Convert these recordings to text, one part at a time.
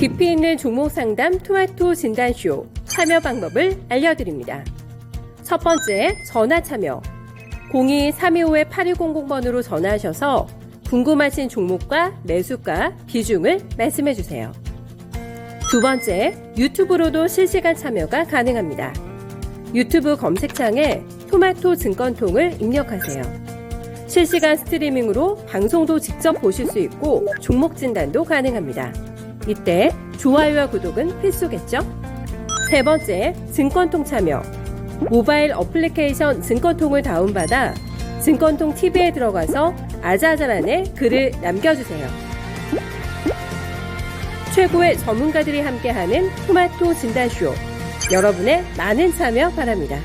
깊이 있는 종목 상담 토마토 진단쇼 참여 방법을 알려드립니다. 첫 번째, 전화 참여. 02-325-8200번으로 전화하셔서 궁금하신 종목과 매수가, 비중을 말씀해주세요. 두 번째, 유튜브로도 실시간 참여가 가능합니다. 유튜브 검색창에 토마토 증권통을 입력하세요. 실시간 스트리밍으로 방송도 직접 보실 수 있고 종목 진단도 가능합니다. 이때 좋아요와 구독은 필수겠죠? 세 번째, 증권통 참여. 모바일 어플리케이션 증권통을 다운받아 증권통 TV에 들어가서 아자아자란에 글을 남겨주세요. 최고의 전문가들이 함께하는 토마토 진단쇼. 여러분의 많은 참여 바랍니다.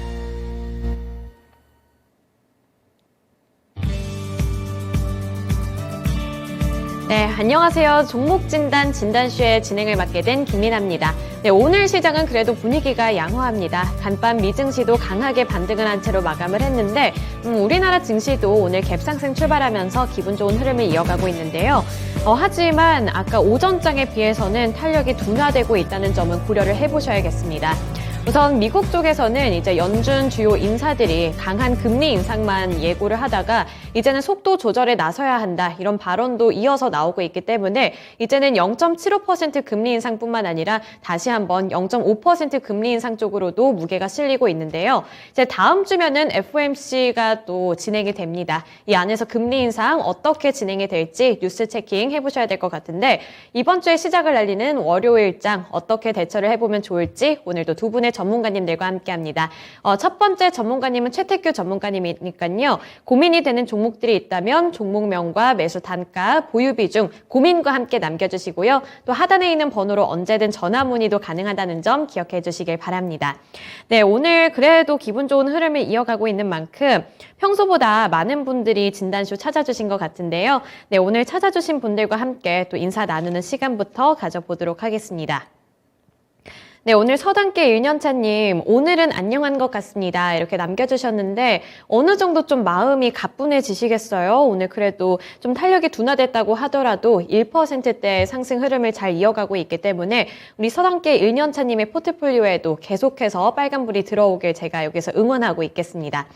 네, 안녕하세요. 종목진단 진단쇼의 진행을 맡게 된 김민아입니다. 네, 오늘 시장은 그래도 분위기가 양호합니다. 간밤 미증시도 강하게 반등을 한 채로 마감을 했는데 우리나라 증시도 오늘 갭상승 출발하면서 기분 좋은 흐름을 이어가고 있는데요. 하지만 아까 오전장에 비해서는 탄력이 둔화되고 있다는 점은 고려를 해보셔야겠습니다. 우선 미국 쪽에서는 이제 연준 주요 인사들이 강한 금리 인상만 예고를 하다가 이제는 속도 조절에 나서야 한다 이런 발언도 이어서 나오고 있기 때문에 이제는 0.75% 금리 인상뿐만 아니라 다시 한번 0.5% 금리 인상 쪽으로도 무게가 실리고 있는데요. 이제 다음 주면은 FOMC가 또 진행이 됩니다. 이 안에서 금리 인상 어떻게 진행이 될지 뉴스 체킹 해보셔야 될 것 같은데 이번 주에 시작을 알리는 월요일장 어떻게 대처를 해보면 좋을지 오늘도 두 분의 전문가님들과 함께합니다. 첫 번째 전문가님은 최태규 전문가님이니까요. 고민이 되는 종목들이 있다면 종목명과 매수 단가, 보유 비중, 고민과 함께 남겨주시고요. 또 하단에 있는 번호로 언제든 전화 문의도 가능하다는 점 기억해 주시길 바랍니다. 네, 오늘 그래도 기분 좋은 흐름을 이어가고 있는 만큼 평소보다 많은 분들이 진단쇼 찾아주신 것 같은데요. 네, 오늘 찾아주신 분들과 함께 또 인사 나누는 시간부터 가져보도록 하겠습니다. 네, 오늘 서당계 1년차님, 오늘은 안녕한 것 같습니다. 이렇게 남겨주셨는데 어느 정도 좀 마음이 가뿐해지시겠어요? 오늘 그래도 좀 탄력이 둔화됐다고 하더라도 1%대 상승 흐름을 잘 이어가고 있기 때문에 우리 서당계 1년차님의 포트폴리오에도 계속해서 빨간불이 들어오길 제가 여기서 응원하고 있겠습니다.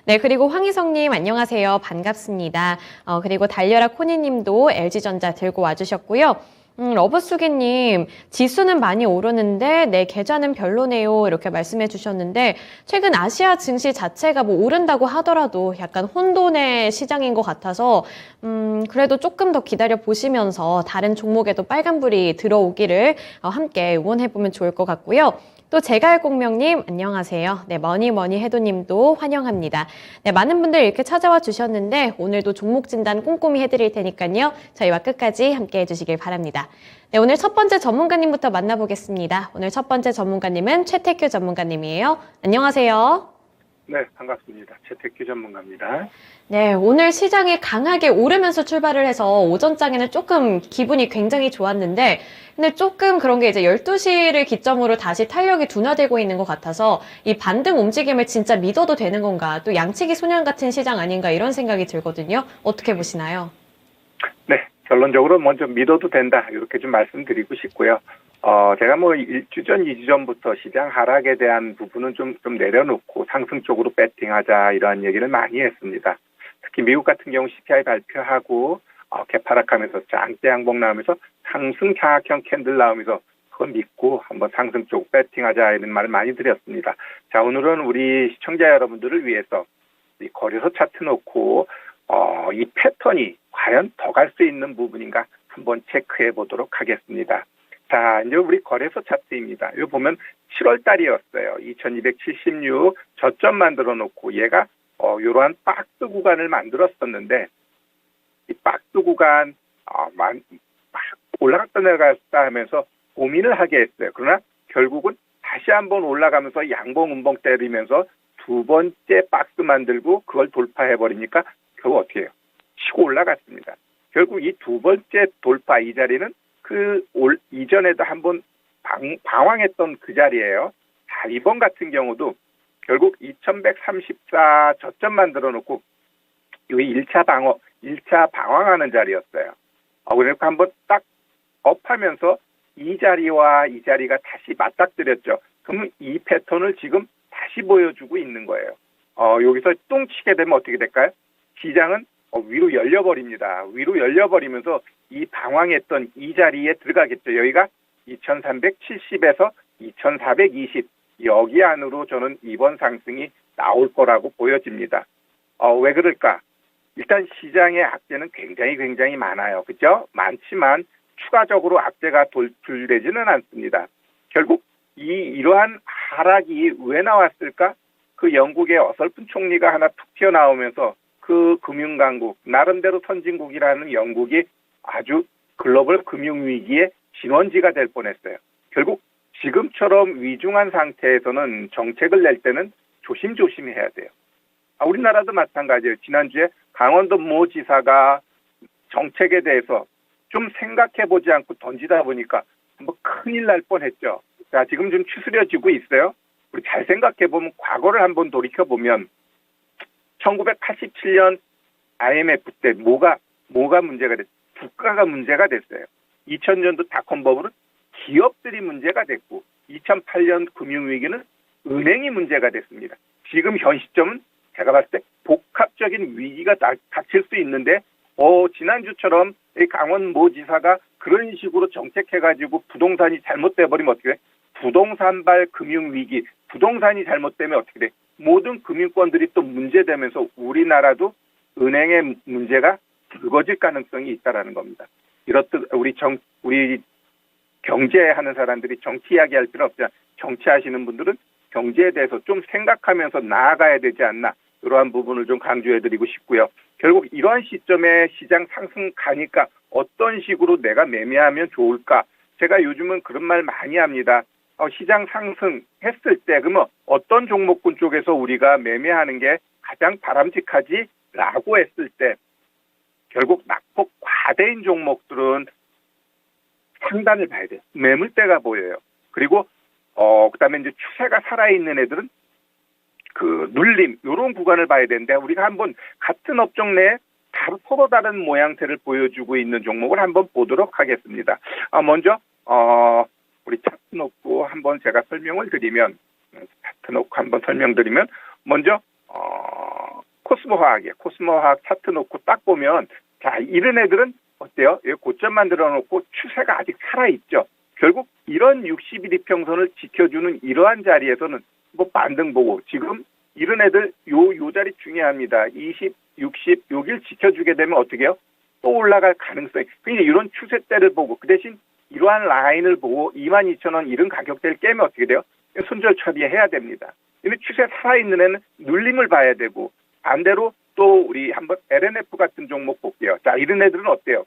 네, 그리고 황희성님 안녕하세요. 반갑습니다. 그리고 달려라 코니님도 LG전자 들고 와주셨고요. 러브수기님, 지수는 많이 오르는데 내 계좌는 별로네요. 이렇게 말씀해 주셨는데 최근 아시아 증시 자체가 뭐 오른다고 하더라도 약간 혼돈의 시장인 것 같아서 그래도 조금 더 기다려 보시면서 다른 종목에도 빨간불이 들어오기를 함께 응원해보면 좋을 것 같고요. 또 제갈공명님 안녕하세요. 네, 머니머니 해도님도 환영합니다. 네, 많은 분들 이렇게 찾아와 주셨는데 오늘도 종목 진단 꼼꼼히 해드릴 테니까요. 저희와 끝까지 함께 해주시길 바랍니다. 네, 오늘 첫 번째 전문가님부터 만나보겠습니다. 오늘 첫 번째 전문가님은 최태규 전문가님이에요. 안녕하세요. 네, 반갑습니다. 최태규 전문가입니다. 네, 오늘 시장이 강하게 오르면서 출발을 해서 오전장에는 조금 기분이 굉장히 좋았는데 근데 조금 그런 게 이제 12시를 기점으로 다시 탄력이 둔화되고 있는 것 같아서 이 반등 움직임을 진짜 믿어도 되는 건가 또 양치기 소년 같은 시장 아닌가 이런 생각이 들거든요. 어떻게 보시나요? 네, 결론적으로 먼저 믿어도 된다 이렇게 좀 말씀드리고 싶고요. 제가 뭐 1주 전, 2주 전부터 시장 하락에 대한 부분은 좀 내려놓고 상승 쪽으로 배팅하자 이러한 얘기를 많이 했습니다. 특히 미국 같은 경우 CPI 발표하고 개파락하면서 장대 양봉 나오면서 상승 하락형 캔들 나오면서 그걸 믿고 한번 상승 쪽 배팅하자 이런 말을 많이 드렸습니다. 자, 오늘은 우리 시청자 여러분들을 위해서 이 거래소 차트 놓고 이 패턴이 과연 더 갈 수 있는 부분인가 한번 체크해 보도록 하겠습니다. 자, 이제 우리 거래소 차트입니다. 이거 보면 7월 달이었어요. 2276 저점 만들어 놓고 얘가 이러한 박스 구간을 만들었었는데 이 박스 구간 막 올라갔다 내려갔다 하면서 고민을 하게 했어요. 그러나 결국은 다시 한번 올라가면서 양봉 음봉 때리면서 두 번째 박스 만들고 그걸 돌파해 버리니까 결국 어떻게 해요? 치고 올라갔습니다. 결국 이 두 번째 돌파 이 자리는 이전에도 한번 방황했던 그 자리예요. 자, 이번 같은 경우도 결국 2134 저점 만들어 놓고 이 1차 방황하는 자리였어요. 그래서 한번 딱 업하면서 이 자리와 이 자리가 다시 맞닥뜨렸죠. 그러면 이 패턴을 지금 다시 보여주고 있는 거예요. 여기서 똥 치게 되면 어떻게 될까요? 시장은 위로 열려버립니다. 위로 열려버리면서 이 방황했던 이 자리에 들어가겠죠. 여기가 2370에서 2420 여기 안으로 저는 이번 상승이 나올 거라고 보여집니다. 왜 그럴까? 일단 시장의 악재는 굉장히 많아요. 그렇죠? 많지만 추가적으로 악재가 돌출되지는 않습니다. 결국 이러한 하락이 왜 나왔을까? 그 영국의 어설픈 총리가 하나 툭 튀어나오면서 그 금융강국, 나름대로 선진국이라는 영국이 아주 글로벌 금융위기의 진원지가 될 뻔했어요. 결국 지금처럼 위중한 상태에서는 정책을 낼 때는 조심조심 해야 돼요. 우리나라도 마찬가지예요. 지난주에 강원도 모 지사가 정책에 대해서 좀 생각해보지 않고 던지다 보니까 한번 큰일 날 뻔했죠. 자, 지금 좀 추스려지고 있어요. 우리 잘 생각해보면 과거를 한번 돌이켜보면 1987년 IMF 때 뭐가 문제가 됐어요? 국가가 문제가 됐어요. 2000년도 닷컴 버블은 기업들이 문제가 됐고 2008년 금융위기는 은행이 문제가 됐습니다. 지금 현 시점은 제가 봤을 때 복합적인 위기가 닥칠 수 있는데 지난주처럼 강원 모 지사가 그런 식으로 정책해가지고 부동산이 잘못돼버리면 어떻게 돼? 부동산발 금융위기, 부동산이 잘못되면 어떻게 돼? 모든 금융권들이 또 문제되면서 우리나라도 은행의 문제가 불거질 가능성이 있다라는 겁니다. 이렇듯 우리 경제하는 사람들이 정치 이야기할 필요 없잖아. 정치하시는 분들은 경제에 대해서 좀 생각하면서 나아가야 되지 않나. 이러한 부분을 좀 강조해드리고 싶고요. 결국 이러한 시점에 시장 상승 가니까 어떤 식으로 내가 매매하면 좋을까? 제가 요즘은 그런 말 많이 합니다. 시장 상승했을 때 그러면 어떤 종목군 쪽에서 우리가 매매하는 게 가장 바람직하지라고 했을 때 결국 낙폭 과대인 종목들은 상단을 봐야 돼요. 매물대가 보여요. 그리고 그다음에 이제 추세가 살아있는 애들은 그 눌림 이런 구간을 봐야 되는데 우리가 한번 같은 업종 내에 서로 다른 모양새를 보여주고 있는 종목을 한번 보도록 하겠습니다. 먼저 우리 차트 놓고 한번 제가 설명을 드리면 먼저 코스모화학 차트 놓고 딱 보면 자 이런 애들은 어때요? 고점 만들어 놓고 추세가 아직 살아있죠. 결국 이런 60일 이평선을 지켜주는 이러한 자리에서는 뭐 반등 보고 지금 이런 애들 요 자리 중요합니다. 20, 60 여길 지켜주게 되면 어떻게 해요? 또 올라갈 가능성이. 그러니까 이런 추세대를 보고 그 대신 이러한 라인을 보고 22,000원 이런 가격대를 깨면 어떻게 돼요? 손절 처리해야 됩니다. 근데 추세 살아있는 애는 눌림을 봐야 되고 반대로 또 우리 한번 LNF 같은 종목 볼게요. 자, 이런 애들은 어때요?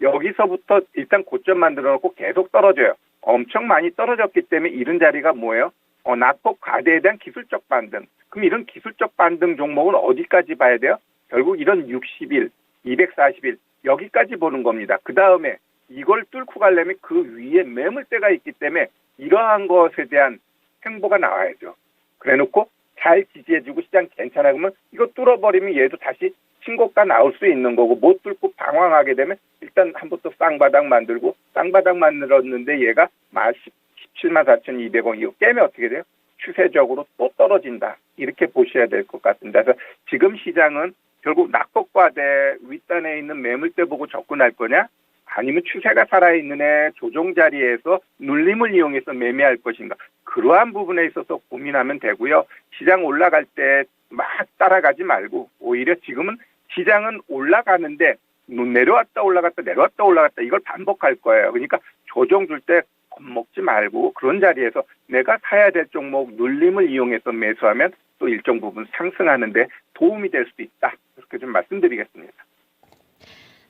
여기서부터 일단 고점 만들어 놓고 계속 떨어져요. 엄청 많이 떨어졌기 때문에 이런 자리가 뭐예요? 낙폭 과대에 대한 기술적 반등. 그럼 이런 기술적 반등 종목은 어디까지 봐야 돼요? 결국 이런 60일, 240일 여기까지 보는 겁니다. 그 다음에 이걸 뚫고 가려면 그 위에 매물대가 있기 때문에 이러한 것에 대한 행보가 나와야죠. 그래놓고 잘 지지해주고 시장 괜찮아 그러면 이거 뚫어버리면 얘도 다시 신고가 나올 수 있는 거고 못 뚫고 방황하게 되면 일단 한번 또 쌍바닥 만들고 쌍바닥 만들었는데 얘가 174,200원 이거 깨면 어떻게 돼요? 추세적으로 또 떨어진다. 이렇게 보셔야 될 것 같습니다. 그래서 지금 시장은 결국 낙폭과대 윗단에 있는 매물대 보고 접근할 거냐? 아니면 추세가 살아있는 애 조정 자리에서 눌림을 이용해서 매매할 것인가? 그러한 부분에 있어서 고민하면 되고요. 시장 올라갈 때 막 따라가지 말고 오히려 지금은 시장은 올라가는데 내려왔다 올라갔다 내려왔다 올라갔다 이걸 반복할 거예요. 그러니까 조정 줄 때 겁먹지 말고 그런 자리에서 내가 사야 될 종목 눌림을 이용해서 매수하면 또 일정 부분 상승하는데 도움이 될 수도 있다. 이렇게 좀 말씀드리겠습니다.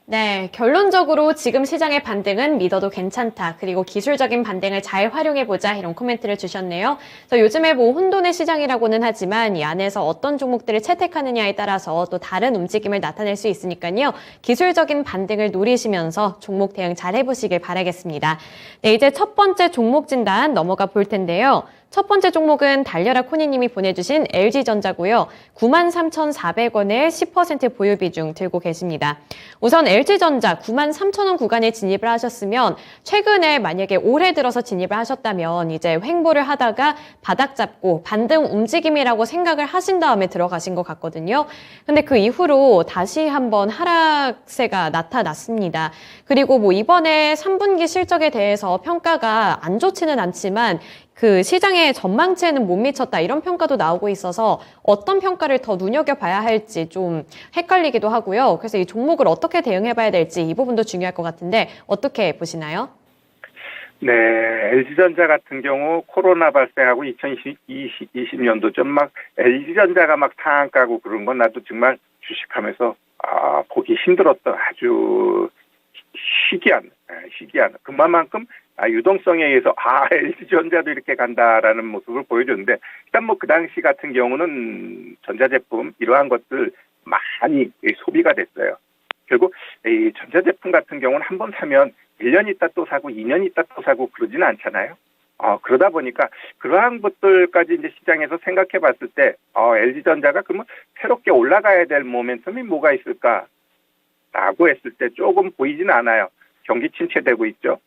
네, 결론적으로 지금 시장의 반등은 믿어도 괜찮다. 그리고 기술적인 반등을 잘 활용해보자. 이런 코멘트를 주셨네요. 요즘에 뭐 혼돈의 시장이라고는 하지만 이 안에서 어떤 종목들을 채택하느냐에 따라서 또 다른 움직임을 나타낼 수 있으니까요. 기술적인 반등을 노리시면서 종목 대응 잘 해보시길 바라겠습니다. 네, 이제 첫 번째 종목 진단 넘어가 볼 텐데요. 첫 번째 종목은 달려라 코니님이 보내주신 LG전자고요. 93,400원에 10% 보유 비중 들고 계십니다. 우선 LG전자 93,000원 구간에 진입을 하셨으면 최근에 만약에 올해 들어서 진입을 하셨다면 이제 횡보를 하다가 바닥 잡고 반등 움직임이라고 생각을 하신 다음에 들어가신 것 같거든요. 근데 그 이후로 다시 한번 하락세가 나타났습니다. 그리고 뭐 이번에 3분기 실적에 대해서 평가가 안 좋지는 않지만 그 시장의 전망치에는 못 미쳤다 이런 평가도 나오고 있어서 어떤 평가를 더 눈여겨봐야 할지 좀 헷갈리기도 하고요. 그래서 이 종목을 어떻게 대응해봐야 될지 이 부분도 중요할 것 같은데 어떻게 보시나요? 네, LG전자 같은 경우 코로나 발생하고 2020년도쯤 막 LG전자가 막 상한가고 그런 건 나도 정말 주식하면서 보기 힘들었던 아주 희귀한 그만큼 유동성에 의해서 LG전자도 이렇게 간다라는 모습을 보여줬는데 일단 뭐 그 당시 같은 경우는 전자제품 이러한 것들 많이 소비가 됐어요. 결국 이 전자제품 같은 경우는 한번 사면 1년 있다 또 사고 2년 있다 또 사고 그러지는 않잖아요. 그러다 보니까 그러한 것들까지 이제 시장에서 생각해 봤을 때 LG전자가 그러면 새롭게 올라가야 될 모멘텀이 뭐가 있을까라고 했을 때 조금 보이진 않아요. 경기 침체되고 있죠.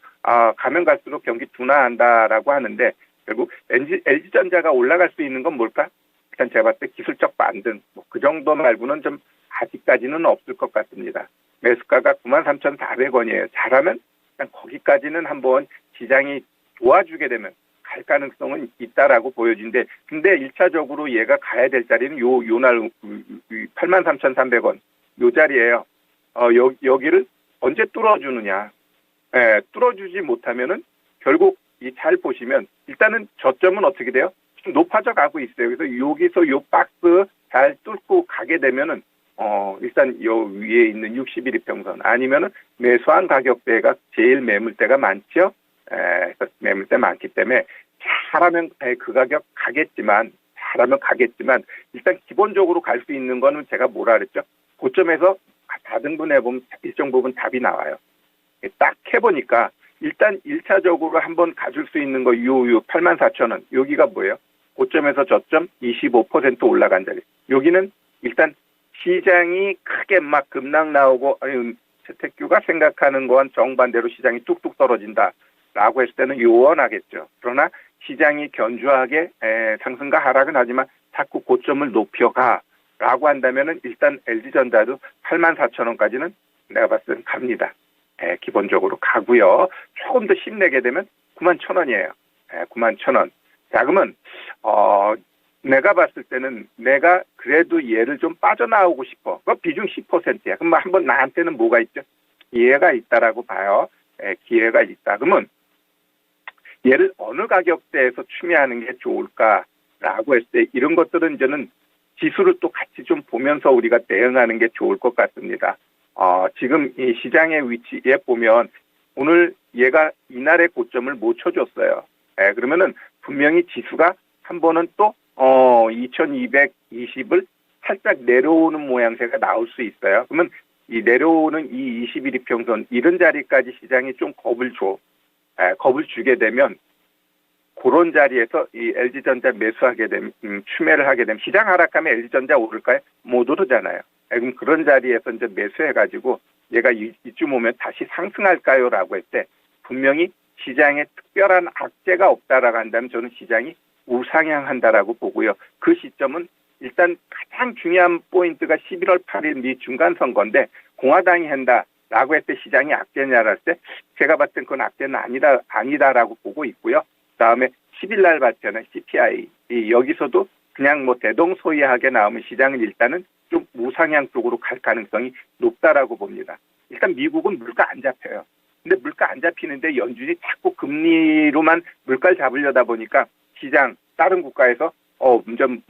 가면 갈수록 경기 둔화한다라고 하는데 결국 LG전자가 올라갈 수 있는 건 뭘까? 일단 제가 봤을 때 기술적 반등 그 정도 말고는 좀 아직까지는 없을 것 같습니다. 매수가가 93,400원이에요. 잘하면 일단 거기까지는 한번 시장이 도와주게 되면 갈 가능성은 있다라고 보여지는데 근데 1차적으로 얘가 가야 될 자리는 요날 83,300원 요 자리예요. 여기를 언제 뚫어주느냐. 뚫어주지 못하면은 결국 잘 보시면 일단은 저점은 어떻게 돼요? 좀 높아져 가고 있어요. 그래서 여기서 요 박스 잘 뚫고 가게 되면은 일단 요 위에 있는 60일 이평선 아니면은 매수한 가격대가 제일 매물대가 많죠. 매물대 많기 때문에 잘하면 그 가격 가겠지만 일단 기본적으로 갈 수 있는 거는 제가 뭐라 그랬죠? 고점에서 다등분해보면 일정 부분 답이 나와요. 딱 해보니까 일단 1차적으로 한번 가줄 수 있는 거 요 84,000원 여기가 뭐예요? 고점에서 저점 25% 올라간 자리. 여기는 일단 시장이 크게 막 급락 나오고 채택규가 생각하는 건 정반대로 시장이 뚝뚝 떨어진다라고 했을 때는 요원하겠죠. 그러나 시장이 견조하게 상승과 하락은 하지만 자꾸 고점을 높여가라고 한다면은 일단 LG전자도 84,000원까지는 내가 봤을 때는 갑니다. 기본적으로 가고요. 조금 더 힘내게 되면 91,000원이에요. 91,000원. 자, 그러면 내가 봤을 때는 내가 그래도 얘를 좀 빠져나오고 싶어. 그 비중 10%야. 그럼 한번 나한테는 뭐가 있죠? 기회가 있다라고 봐요. 기회가 있다. 그러면 얘를 어느 가격대에서 추매하는 게 좋을까라고 했을 때 이런 것들은 이제는 지수를 또 같이 좀 보면서 우리가 대응하는 게 좋을 것 같습니다. 지금 이 시장의 위치에 보면 오늘 얘가 이날의 고점을 못 쳐줬어요. 그러면은 분명히 지수가 한 번은 또 2220을 살짝 내려오는 모양새가 나올 수 있어요. 그러면 이 내려오는 이 21이평선 이런 자리까지 시장이 좀 겁을 주게 되면 그런 자리에서 이 LG전자 매수하게 되면 추매를 하게 되면 시장 하락하면 LG전자 오를까요? 못 오르잖아요. 그럼 그런 자리에서 이제 매수해가지고 얘가 이쯤 오면 다시 상승할까요?라고 할 때 분명히 시장에 특별한 악재가 없다라고 한다면 저는 시장이 우상향한다라고 보고요. 그 시점은 일단 가장 중요한 포인트가 11월 8일 미 중간선거인데 공화당이 한다라고 했을 때 시장이 악재냐라 할 때 제가 봤을 땐 그건 악재는 아니다라고 보고 있고요. 그다음에 10일 날 봤잖아요. CPI. 여기서도 그냥 뭐 대동소이하게 나오면 시장은 일단은 좀 우상향 쪽으로 갈 가능성이 높다라고 봅니다. 일단 미국은 물가 안 잡혀요. 근데 물가 안 잡히는데 연준이 자꾸 금리로만 물가를 잡으려다 보니까 시장 다른 국가에서 점점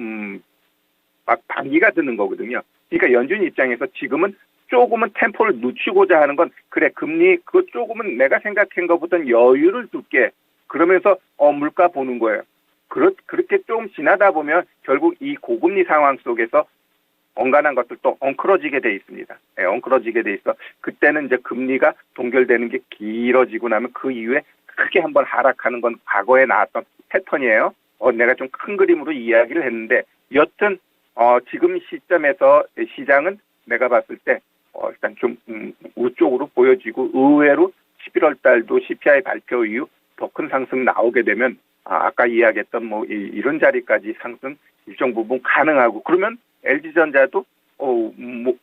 막 방귀가 드는 거거든요. 그러니까 연준 입장에서 지금은 조금은 템포를 늦추고자 하는 건 그래 금리 그거 조금은 내가 생각한 것보다는 여유를 둘게 그러면서 물가 보는 거예요. 그렇게 좀 지나다 보면 결국 이 고금리 상황 속에서 엉간한 것들도 엉클어지게 돼 있습니다. 엉클어지게 돼 있어. 그때는 이제 금리가 동결되는 게 길어지고 나면 그 이후에 크게 한번 하락하는 건 과거에 나왔던 패턴이에요. 내가 좀 큰 그림으로 이야기를 했는데 여튼 지금 시점에서 시장은 내가 봤을 때 일단 좀 우쪽으로 보여지고 의외로 11월 달도 CPI 발표 이후 더 큰 상승 나오게 되면 아까 이야기했던 뭐 이런 자리까지 상승 일정 부분 가능하고 그러면 LG전자도 뭐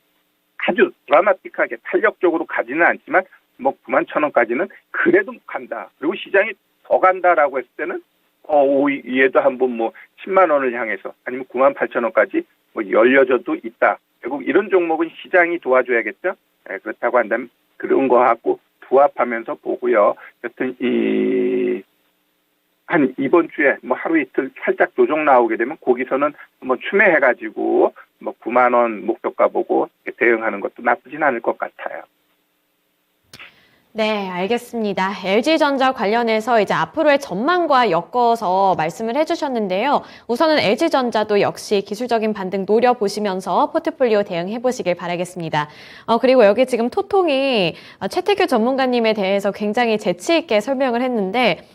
아주 드라마틱하게 탄력적으로 가지는 않지만 뭐 91,000원까지는 그래도 간다. 그리고 시장이 더 간다라고 했을 때는 얘도 한번 뭐 10만 원을 향해서 아니면 98,000원까지 뭐 열려져도 있다. 결국 이런 종목은 시장이 도와줘야겠죠. 네, 그렇다고 한다면 그런 거하고 부합하면서 보고요. 여튼 한 이번 주에 뭐 하루 이틀 살짝 조정 나오게 되면 거기서는 한번 추매해가지고 뭐 9만 원 목표가 보고 대응하는 것도 나쁘진 않을 것 같아요. 네, 알겠습니다. LG전자 관련해서 이제 앞으로의 전망과 엮어서 말씀을 해주셨는데요. 우선은 LG전자도 역시 기술적인 반등 노려보시면서 포트폴리오 대응해 보시길 바라겠습니다. 그리고 여기 지금 토통이 최태규 전문가님에 대해서 굉장히 재치 있게 설명을 했는데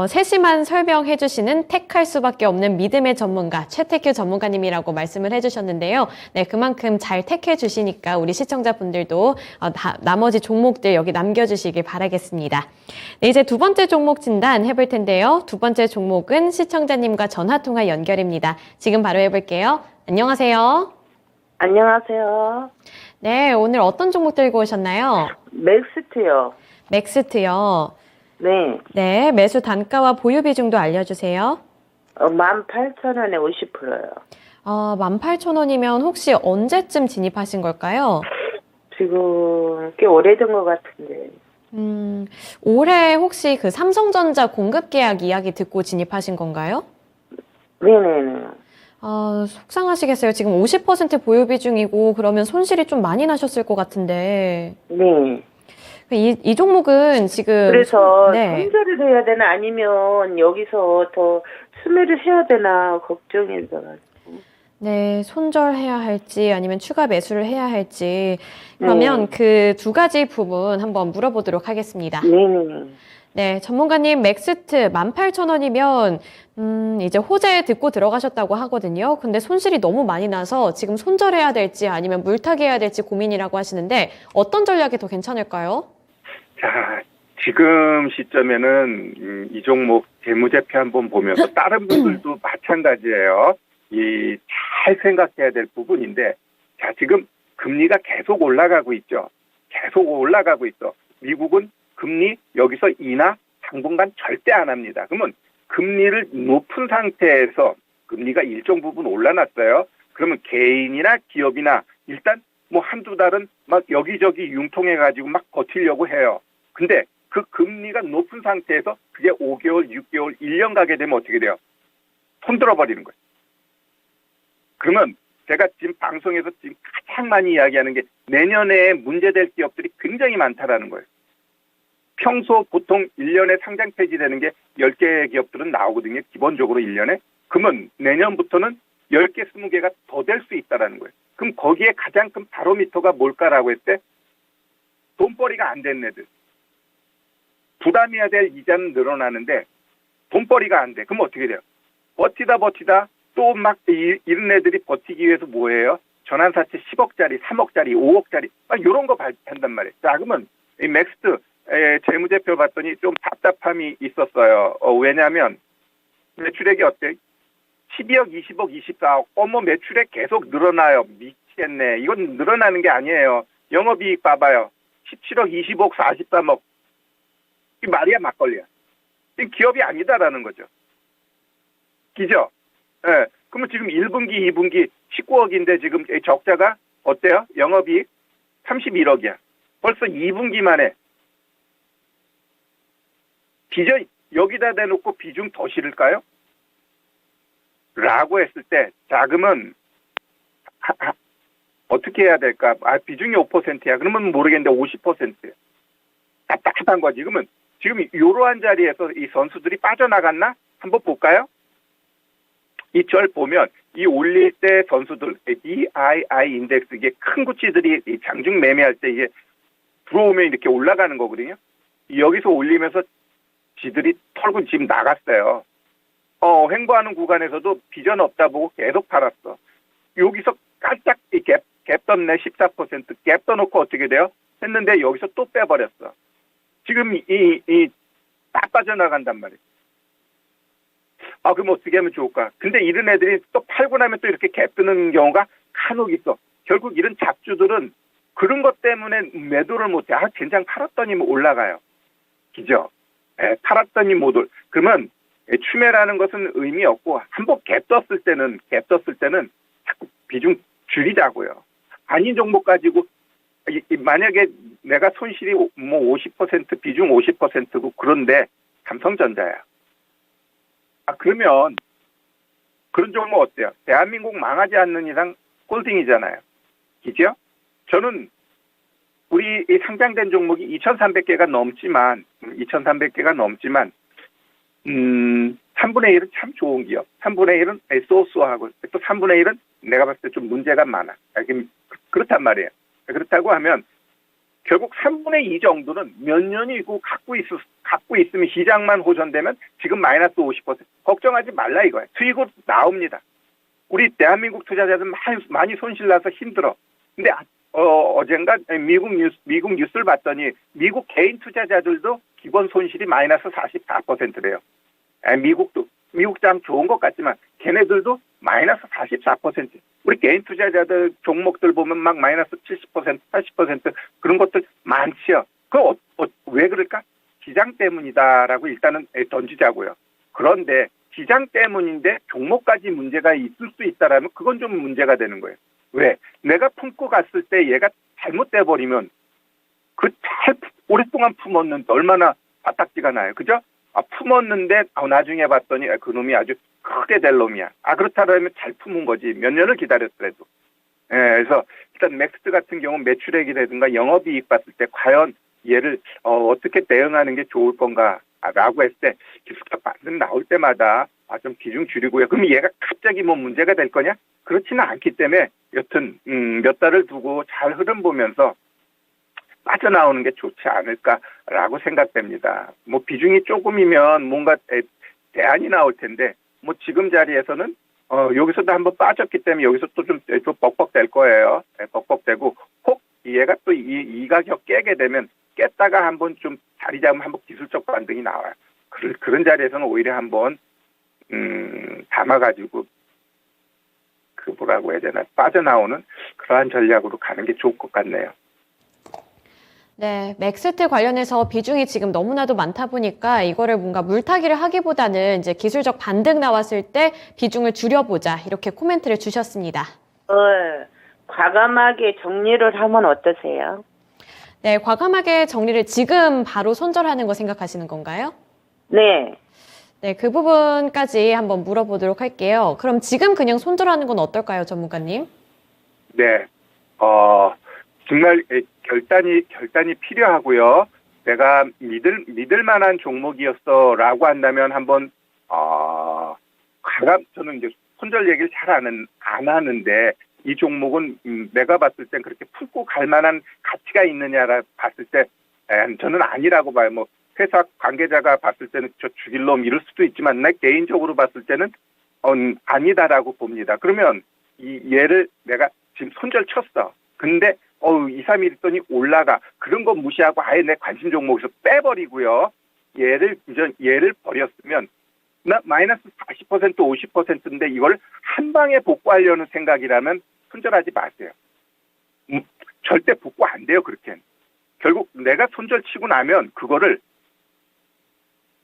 세심한 설명해 주시는 택할 수밖에 없는 믿음의 전문가 최태규 전문가님이라고 말씀을 해주셨는데요. 네, 그만큼 잘 택해 주시니까 우리 시청자분들도 나머지 종목들 여기 남겨주시길 바라겠습니다. 네, 이제 두 번째 종목 진단 해볼 텐데요. 두 번째 종목은 시청자님과 전화통화 연결입니다. 지금 바로 해볼게요. 안녕하세요. 안녕하세요. 네, 오늘 어떤 종목 들고 오셨나요? 맥스트요. 맥스트요. 네. 네, 매수 단가와 보유 비중도 알려주세요. 18,000원에 50%요. 18,000원이면 혹시 언제쯤 진입하신 걸까요? 지금 꽤 오래된 것 같은데. 올해 혹시 그 삼성전자 공급 계약 이야기 듣고 진입하신 건가요? 네네네. 속상하시겠어요. 지금 50% 보유 비중이고 그러면 손실이 좀 많이 나셨을 것 같은데. 네. 이 종목은 지금 그래서 네. 손절을 해야 되나 아니면 여기서 더 수매를 해야 되나 걱정이 들어가지고. 네, 손절해야 할지 아니면 추가 매수를 해야 할지 그러면 그 두 가지 부분 한번 물어보도록 하겠습니다. 네네. 네, 전문가님 맥스트 18,000원이면 이제 호재 듣고 들어가셨다고 하거든요. 근데 손실이 너무 많이 나서 지금 손절해야 될지 아니면 물타기 해야 될지 고민이라고 하시는데 어떤 전략이 더 괜찮을까요? 자, 지금 시점에는 이 종목 재무제표 한번 보면서 다른 분들도 마찬가지예요. 잘 생각해야 될 부분인데, 자, 지금 금리가 계속 올라가고 있죠. 계속 올라가고 있어. 미국은 금리 여기서 인하 당분간 절대 안 합니다. 그러면 금리를 높은 상태에서 금리가 일정 부분 올라놨어요. 그러면 개인이나 기업이나 일단 뭐 한두 달은 막 여기저기 융통해가지고 막 버티려고 해요. 근데 그 금리가 높은 상태에서 그게 5개월, 6개월, 1년 가게 되면 어떻게 돼요? 손 들어버리는 거예요. 그러면 제가 지금 방송에서 지금 가장 많이 이야기하는 게 내년에 문제될 기업들이 굉장히 많다라는 거예요. 평소 보통 1년에 상장 폐지되는 게 10개 기업들은 나오거든요. 기본적으로 1년에. 그러면 내년부터는 10개, 20개가 더 될 수 있다라는 거예요. 그럼 거기에 가장 큰 바로미터가 뭘까라고 했을 때 돈벌이가 안 되는 애들. 부담해야 될 이자는 늘어나는데 돈벌이가 안 돼. 그럼 어떻게 돼요? 버티다 또 막 이런 애들이 버티기 위해서 뭐예요? 전환사채 10억짜리, 3억짜리, 5억짜리 막 이런 거 발표한단 말이에요. 자, 그러면 이 맥스트 재무제표 봤더니 좀 답답함이 있었어요. 왜냐하면 매출액이 어때? 12억, 20억, 24억. 매출액 계속 늘어나요. 미치겠네. 이건 늘어나는 게 아니에요. 영업이익 봐봐요. 17억, 20억, 43억. 이 말이야 막걸리야. 이 기업이 아니다라는 거죠. 기죠? 예. 그러면 지금 1분기, 2분기 19억인데 지금 적자가 어때요? 영업이익 31억이야. 벌써 2분기 만에 여기다 대놓고 비중 더 실을까요? 라고 했을 때 자금은 어떻게 해야 될까? 비중이 5%야. 그러면 모르겠는데 50%야. 답답한 거지. 그러면 지금 이러한 자리에서 이 선수들이 빠져나갔나? 한번 볼까요? 이 절 보면 이 올릴 때 선수들 DII 인덱스 이게 큰 구치들이 이 장중 매매할 때 이게 들어오면 이렇게 올라가는 거거든요. 여기서 올리면서 지들이 털고 지금 나갔어요. 횡보하는 구간에서도 비전 없다 보고 계속 팔았어. 여기서 깔짝 갭 떴네 14%. 갭 떠놓고 어떻게 돼요? 했는데 여기서 또 빼버렸어. 지금 딱 빠져나간단 말이에요. 그럼 어떻게 하면 좋을까? 근데 이런 애들이 또 팔고 나면 또 이렇게 갭 뜨는 경우가 간혹 있어. 결국 이런 잡주들은 그런 것 때문에 매도를 못해. 괜장 팔았더니 올라가요. 그죠? 팔았더니 못 올. 그러면 추매라는 것은 의미 없고 한번 갭 떴을 때는 자꾸 비중 줄이자고요. 아닌 종목 가지고 만약에 내가 손실이 50% 비중 50%고 그런데 삼성전자야. 그러면 그런 종목 어때요? 대한민국 망하지 않는 이상 홀딩이잖아요. 그죠? 저는 우리 이 상장된 종목이 2,300개가 넘지만 3분의 1은 참 좋은 기업, 3분의 1은 소소하고 또 3분의 1은 내가 봤을 때 좀 문제가 많아. 그렇단 말이에요. 그렇다고 하면 결국 3분의 2 정도는 몇 년이고 갖고 있으면 시장만 호전되면 지금 마이너스 50% 걱정하지 말라 이거예요. 수익으로 나옵니다. 우리 대한민국 투자자들 많이 손실나서 힘들어. 근데 어젠가 미국 뉴스를 봤더니 미국 개인 투자자들도 기본 손실이 마이너스 44%래요. 미국 참 좋은 것 같지만 걔네들도 마이너스 44%. 우리 개인 투자자들 종목들 보면 막 마이너스 70%, 80% 그런 것들 많지요. 왜 그럴까? 시장 때문이다라고 일단은 던지자고요. 그런데 시장 때문인데 종목까지 문제가 있을 수 있다라면 그건 좀 문제가 되는 거예요. 왜? 내가 품고 갔을 때 얘가 잘못돼 버리면 오랫동안 품었는데 얼마나 바닥지가 나요. 그죠? 품었는데 나중에 봤더니 그놈이 아주 크게 될 놈이야. 그렇다면 잘 품은 거지. 몇 년을 기다렸더라도. 그래서 일단 맥스 같은 경우 매출액이라든가 영업이익 봤을 때 과연 얘를 어떻게 대응하는 게 좋을 건가라고 했을 때 기술적 반등 나올 때마다 좀 비중 줄이고요. 그럼 얘가 갑자기 문제가 될 거냐? 그렇지는 않기 때문에 여튼 몇 달을 두고 잘 흐름 보면서 빠져나오는 게 좋지 않을까라고 생각됩니다. 비중이 조금이면 뭔가 대안이 나올 텐데 지금 자리에서는 여기서도 한번 빠졌기 때문에 여기서 또 좀 벅벅될 거예요. 벅벅되고 혹 얘가 또 이 가격 깨게 되면 깼다가 한번 좀 자리 잡으면 한번 기술적 반등이 나와요. 그런 자리에서는 오히려 한번 담아가지고 뭐라고 해야 되나 빠져나오는 그러한 전략으로 가는 게 좋을 것 같네요. 네, 맥스트 관련해서 비중이 지금 너무나도 많다 보니까 이거를 뭔가 물타기를 하기보다는 이제 기술적 반등 나왔을 때 비중을 줄여보자 이렇게 코멘트를 주셨습니다. 과감하게 정리를 하면 어떠세요? 네, 과감하게 정리를 지금 바로 손절하는 거 생각하시는 건가요? 네. 네, 그 부분까지 한번 물어보도록 할게요. 그럼 지금 그냥 손절하는 건 어떨까요, 전문가님? 네, 정말 결단이 필요하고요. 내가 믿을 만한 종목이었어라고 한다면 한번 저는 이제 손절 얘기를 잘 안 하는데 이 종목은 내가 봤을 땐 그렇게 풀고 갈 만한 가치가 있느냐라 봤을 때 저는 아니라고 봐요. 회사 관계자가 봤을 때는 저 죽일 놈 이럴 수도 있지만 내 개인적으로 봤을 때는 아니다라고 봅니다. 그러면 얘를 내가 지금 손절 쳤어. 근데 2, 3일 있더니 올라가. 그런 거 무시하고 아예 내 관심 종목에서 빼버리고요. 얘를 버렸으면 나 마이너스 40% 50%인데 이걸 한 방에 복구하려는 생각이라면 손절하지 마세요. 절대 복구 안 돼요. 그렇게는. 결국 내가 손절 치고 나면 그거를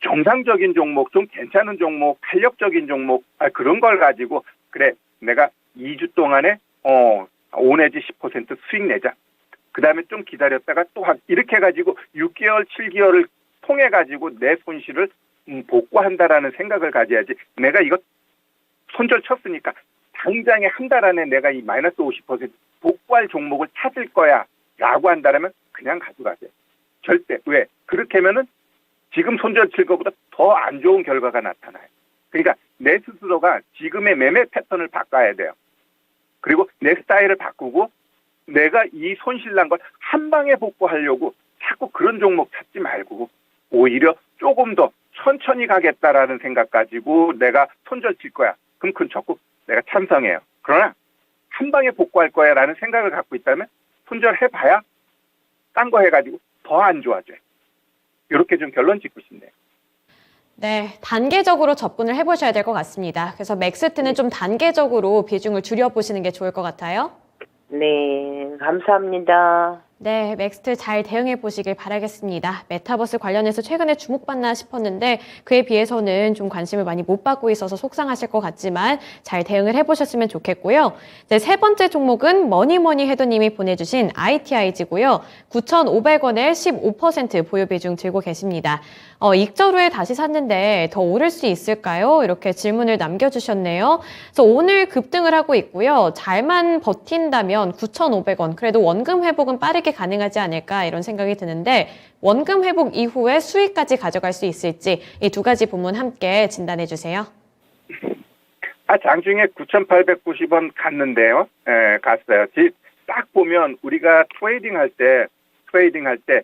정상적인 종목, 좀 괜찮은 종목, 탄력적인 종목 그런 걸 가지고 그래 내가 2주 동안에 5 내지 10% 수익 내자. 그 다음에 좀 기다렸다가 또 이렇게 해가지고 6개월, 7개월을 통해가지고 내 손실을 복구한다라는 생각을 가져야지. 내가 이거 손절 쳤으니까 당장에 한 달 안에 내가 이 마이너스 50% 복구할 종목을 찾을 거야 라고 한다면 그냥 가져가세요. 절대. 왜? 그렇게 하면은 지금 손절 칠 것보다 더 안 좋은 결과가 나타나요. 그러니까 내 스스로가 지금의 매매 패턴을 바꿔야 돼요. 그리고 내 스타일을 바꾸고 내가 이 손실 난 걸 한 방에 복구하려고 자꾸 그런 종목 찾지 말고 오히려 조금 더 천천히 가겠다라는 생각 가지고 내가 손절 칠 거야. 그럼 그건 적극 내가 찬성해요. 그러나 한 방에 복구할 거야라는 생각을 갖고 있다면 손절해봐야 딴 거 해가지고 더 안 좋아져요. 이렇게 좀 결론 짓고 싶네요. 네, 단계적으로 접근을 해보셔야 될 것 같습니다. 그래서 맥스트는 좀 단계적으로 비중을 줄여보시는 게 좋을 것 같아요. 네, 감사합니다. 네, 맥스트 잘 대응해 보시길 바라겠습니다. 메타버스 관련해서 최근에 주목받나 싶었는데 그에 비해서는 좀 관심을 많이 못 받고 있어서 속상하실 것 같지만 잘 대응을 해보셨으면 좋겠고요. 네, 세 번째 종목은 뭐니뭐니 해도님이 보내주신 ITIG고요. 9,500원에 15% 보유 비중 들고 계십니다. 익절 후에 다시 샀는데 더 오를 수 있을까요? 이렇게 질문을 남겨주셨네요. 그래서 오늘 급등을 하고 있고요. 잘만 버틴다면 9,500원, 그래도 원금 회복은 빠르게 가능하지 않을까 이런 생각이 드는데 원금 회복 이후에 수익까지 가져갈 수 있을지 이 두 가지 부분 함께 진단해 주세요. 장중에 9,890원 갔는데요. 갔어요. 딱 보면 우리가 트레이딩 할 때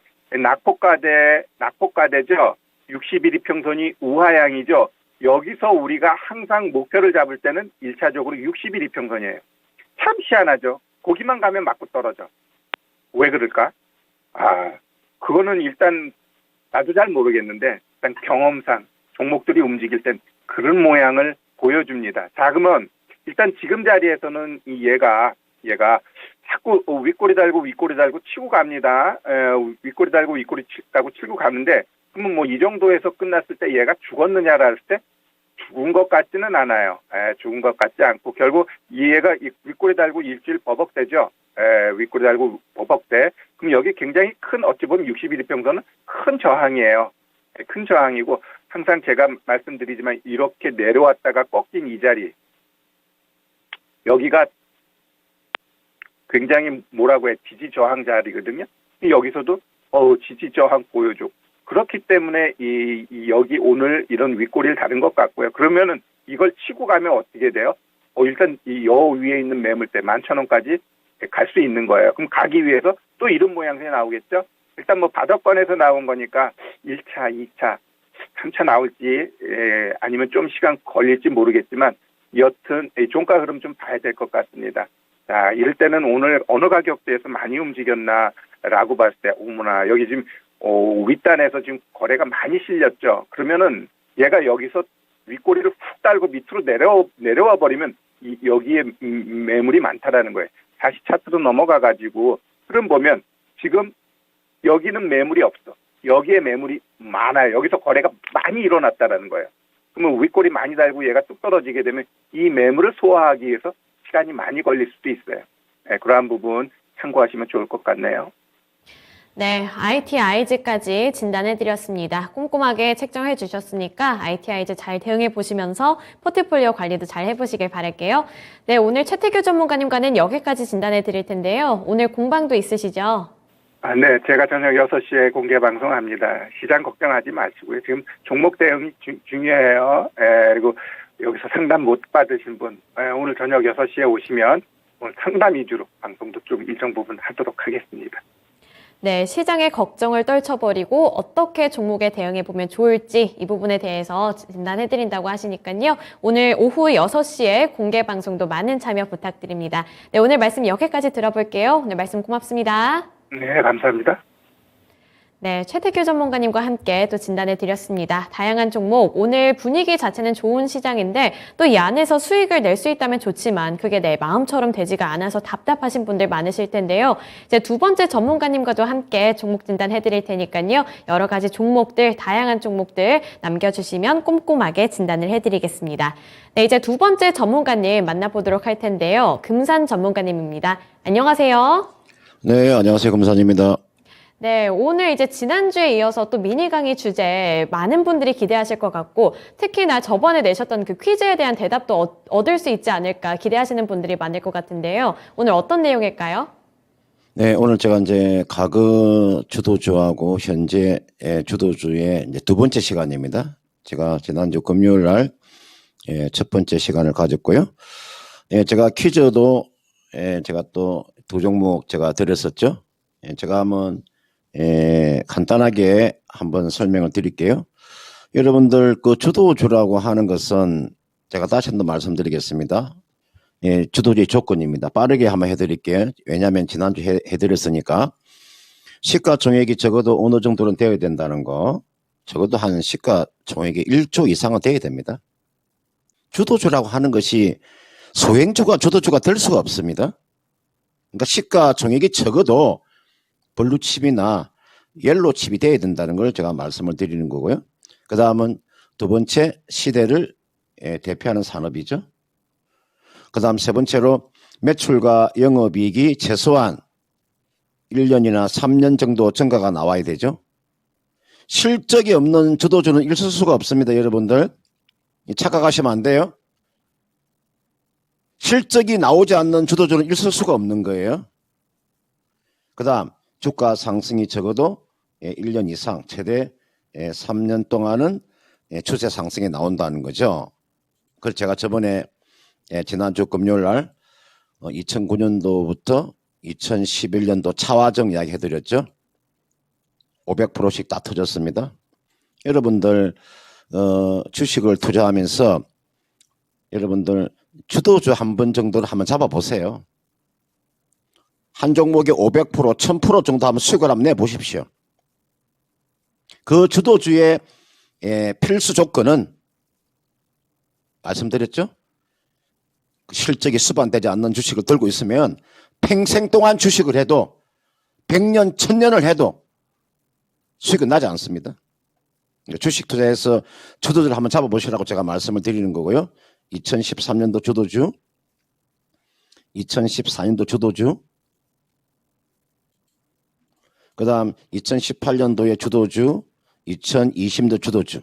낙폭과대죠. 60일 이평선이 우하향이죠. 여기서 우리가 항상 목표를 잡을 때는 1차적으로 60일 이평선이에요. 참 희한하죠. 거기만 가면 맞고 떨어져. 왜 그럴까? 그거는 일단 나도 잘 모르겠는데 일단 경험상 종목들이 움직일 땐 그런 모양을 보여줍니다. 자, 그러면 일단 지금 자리에서는 얘가 자꾸 윗꼬리 달고 치고 갑니다. 윗꼬리 달고 치고 가는데 그러면 뭐 이 정도에서 끝났을 때 얘가 죽었느냐라 할 때 죽은 것 같지는 않아요. 죽은 것 같지 않고 결국 얘가 윗꼬리 달고 일주일 버벅대죠. 윗꼬리 달고 버벅대. 그럼 여기 굉장히 큰 어찌 보면 60일 이평선은 큰 저항이에요. 큰 저항이고 항상 제가 말씀드리지만 이렇게 내려왔다가 꺾인 이 자리 여기가 굉장히 뭐라고 해 지지 저항 자리거든요. 여기서도 지지 저항 보여줘. 그렇기 때문에 여기 오늘 이런 윗꼬리를 다른 것 같고요. 그러면은 이걸 치고 가면 어떻게 돼요? 일단 이 여 위에 있는 매물대 11,000원까지 갈 수 있는 거예요. 그럼 가기 위해서 또 이런 모양새가 나오겠죠? 일단 뭐 바닥권에서 나온 거니까 1차, 2차, 3차 나올지 아니면 좀 시간 걸릴지 모르겠지만 여튼 종가 흐름 좀 봐야 될 것 같습니다. 자, 이럴 때는 오늘 어느 가격대에서 많이 움직였나라고 봤을 때 어머나 여기 지금 윗단에서 지금 거래가 많이 실렸죠. 그러면은 얘가 여기서 윗꼬리를 훅 달고 밑으로 내려와 버리면 여기에 매물이 많다라는 거예요. 다시 차트로 넘어가 가지고 흐름 보면 지금 여기는 매물이 없어. 여기에 매물이 많아요. 여기서 거래가 많이 일어났다라는 거예요. 그러면 윗꼬리 많이 달고 얘가 뚝 떨어지게 되면 이 매물을 소화하기 위해서 시간이 많이 걸릴 수도 있어요. 그러한 부분 참고하시면 좋을 것 같네요. 네, ITIG까지 진단해드렸습니다. 꼼꼼하게 책정해 주셨으니까 ITIG 잘 대응해 보시면서 포트폴리오 관리도 잘 해보시길 바랄게요. 네, 오늘 최태규 전문가님과는 여기까지 진단해 드릴 텐데요. 오늘 공방도 있으시죠? 네, 제가 저녁 6시에 공개 방송합니다. 시장 걱정하지 마시고요. 지금 종목 대응이 중요해요. 그리고 여기서 상담 못 받으신 분 오늘 저녁 6시에 오시면 오늘 상담 위주로 방송도 좀 일정 부분 하도록 하겠습니다. 네, 시장의 걱정을 떨쳐버리고 어떻게 종목에 대응해보면 좋을지 이 부분에 대해서 진단해드린다고 하시니까요. 오늘 오후 6시에 공개 방송도 많은 참여 부탁드립니다. 네, 오늘 말씀 여기까지 들어볼게요. 오늘 말씀 고맙습니다. 네, 감사합니다. 네, 최태규 전문가님과 함께 또 진단해드렸습니다. 다양한 종목, 오늘 분위기 자체는 좋은 시장인데 또 이 안에서 수익을 낼 수 있다면 좋지만 그게 내 마음처럼 되지가 않아서 답답하신 분들 많으실 텐데요. 이제 두 번째 전문가님과도 함께 종목 진단해드릴 테니까요. 여러 가지 종목들, 다양한 종목들 남겨주시면 꼼꼼하게 진단을 해드리겠습니다. 네, 이제 두 번째 전문가님 만나보도록 할 텐데요. 금산 전문가님입니다. 안녕하세요. 네, 안녕하세요. 금산입니다. 네, 오늘 이제 지난주에 이어서 또 미니 강의 주제 많은 분들이 기대하실 것 같고 특히나 저번에 내셨던 그 퀴즈에 대한 대답도 얻을 수 있지 않을까 기대하시는 분들이 많을 것 같은데요. 오늘 어떤 내용일까요? 네, 오늘 제가 이제 과거 주도주하고 현재 주도주의 이제 두 번째 시간입니다. 제가 지난주 금요일 날 첫 번째 시간을 가졌고요. 제가 퀴즈도 제가 또 두 종목 제가 드렸었죠. 제가 한번 간단하게 한번 설명을 드릴게요. 여러분들 그 주도주라고 하는 것은 제가 다시 한번 말씀드리겠습니다. 예, 주도주의 조건입니다. 빠르게 한번 해드릴게요. 왜냐하면 지난주 해드렸으니까. 시가총액이 적어도 어느 정도는 되어야 된다는 거. 적어도 한 시가총액이 1조 이상은 되어야 됩니다. 주도주라고 하는 것이 소행주가 주도주가 될 수가 없습니다. 그러니까 시가총액이 적어도 블루칩이나 옐로칩이 돼야 된다는 걸 제가 말씀을 드리는 거고요. 그 다음은 두 번째 시대를 대표하는 산업이죠. 그 다음 세 번째로 매출과 영업이익이 최소한 1년이나 3년 정도 증가가 나와야 되죠. 실적이 없는 주도주는 있을 수가 없습니다. 여러분들 착각하시면 안 돼요. 실적이 나오지 않는 주도주는 있을 수가 없는 거예요. 그 다음 주가 상승이 적어도 1년 이상 최대 3년 동안은 추세 상승이 나온다는 거죠. 그래서 제가 저번에 지난주 금요일 날 2009년도부터 2011년도 차화정 이야기 해드렸죠. 500%씩 다 터졌습니다. 여러분들 주식을 투자하면서 여러분들 주도주 한 번 정도를 한번 잡아보세요. 한 종목에 500%, 1000% 정도 한번 수익을 한번 내보십시오. 그 주도주의 필수 조건은 말씀드렸죠? 실적이 수반되지 않는 주식을 들고 있으면 평생 동안 주식을 해도 100년, 1000년을 해도 수익은 나지 않습니다. 주식 투자해서 주도주를 한번 잡아보시라고 제가 말씀을 드리는 거고요. 2013년도 주도주, 2014년도 주도주, 그 다음 2018년도의 주도주, 2020년도 주도주.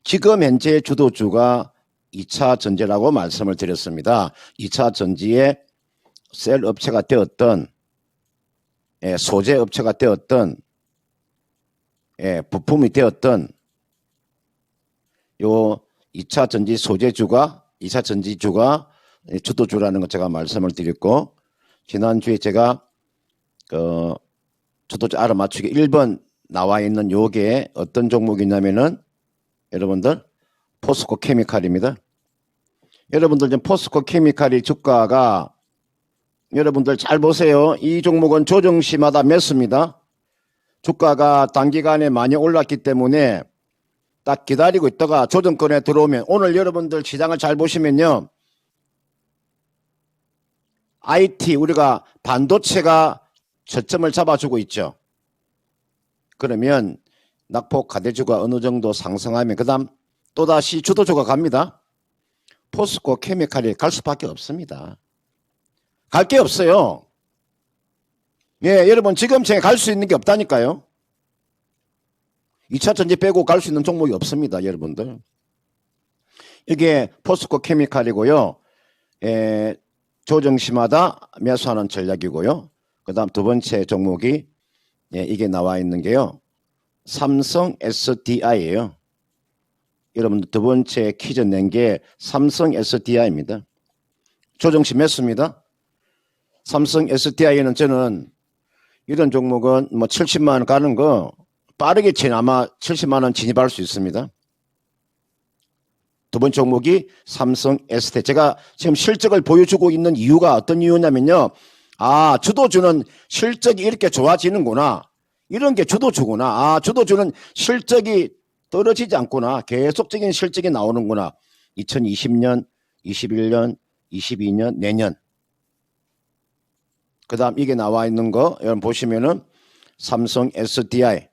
지금 현재 주도주가 2차 전지라고 말씀을 드렸습니다. 2차 전지의 셀 업체가 되었던, 소재 업체가 되었던, 부품이 되었던 요 2차 전지 소재주가 2차 전지주가 주도주라는 거 제가 말씀을 드렸고, 지난주에 제가 주도주 알아맞추기 1번 나와 있는 요게 어떤 종목이냐면은 여러분들 포스코 케미칼입니다. 여러분들 지금 포스코 케미칼이 주가가 여러분들 잘 보세요. 이 종목은 조정시마다 매수입니다. 주가가 단기간에 많이 올랐기 때문에 딱 기다리고 있다가 조정권에 들어오면, 오늘 여러분들 시장을 잘 보시면요, IT 우리가 반도체가 저점을 잡아주고 있죠. 그러면 낙폭 가대주가 어느 정도 상승하면 그 다음 또다시 주도주가 갑니다. 포스코 케미칼이 갈 수밖에 없습니다. 갈 게 없어요. 예, 여러분 지금쯤에 갈 수 있는 게 없다니까요. 2차 전지 빼고 갈 수 있는 종목이 없습니다. 여러분들. 이게 포스코 케미칼이고요. 조정시마다 매수하는 전략이고요. 그 다음 두 번째 종목이 이게 나와 있는 게요, 삼성 SDI예요. 여러분들 두 번째 퀴즈 낸 게 삼성 SDI입니다. 조정시 매수입니다. 삼성 SDI는 저는 이런 종목은 뭐 70만 원 가는 거 빠르게 아마 70만 원 진입할 수 있습니다. 두 번째 종목이 삼성 SDI. 제가 지금 실적을 보여주고 있는 이유가 어떤 이유냐면요, 아, 주도주는 실적이 이렇게 좋아지는구나, 이런 게 주도주구나, 아, 주도주는 실적이 떨어지지 않구나, 계속적인 실적이 나오는구나. 2020년, 21년, 22년, 내년. 그 다음 이게 나와 있는 거 여러분 보시면은 삼성 SDI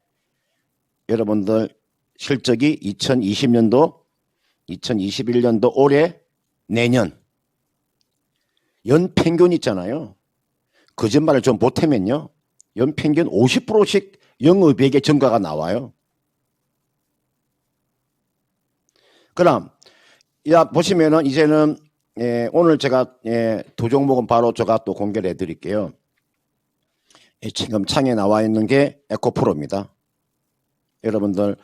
여러분들 실적이 2020년도 2021년도 올해 내년 연평균 있잖아요. 거짓말을 좀 보태면요, 연평균 50%씩 영업이익의 증가가 나와요. 그럼 보시면은 이제는 오늘 제가 두 종목은 바로 제가 또 공개를 해드릴게요. 지금 창에 나와 있는 게 에코프로입니다. 여러분들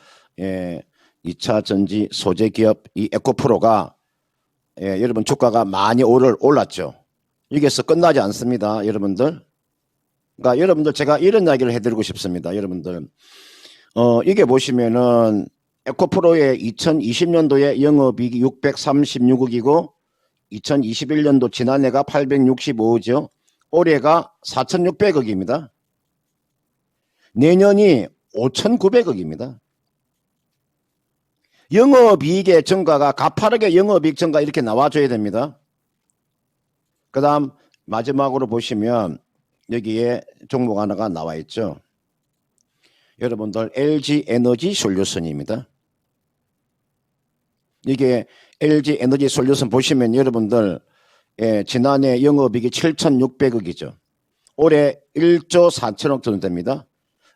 2차 전지 소재 기업 이 에코프로가 여러분 주가가 많이 올랐죠. 여기서 끝나지 않습니다. 여러분들. 그러니까 여러분들 제가 이런 이야기를 해드리고 싶습니다. 여러분들 이게 보시면은 에코프로의 2020년도에 영업이익이 636억이고 2021년도 지난해가 865억이죠. 올해가 4,600억입니다. 내년이 5,900억입니다. 영업이익의 증가가 가파르게 영업이익 증가 이렇게 나와줘야 됩니다. 그 다음 마지막으로 보시면 여기에 종목 하나가 나와 있죠. 여러분들 LG 에너지 솔루션입니다. 이게 LG 에너지 솔루션 보시면 여러분들 지난해 영업이익이 7,600억이죠. 올해 1조 4천억 정도 됩니다.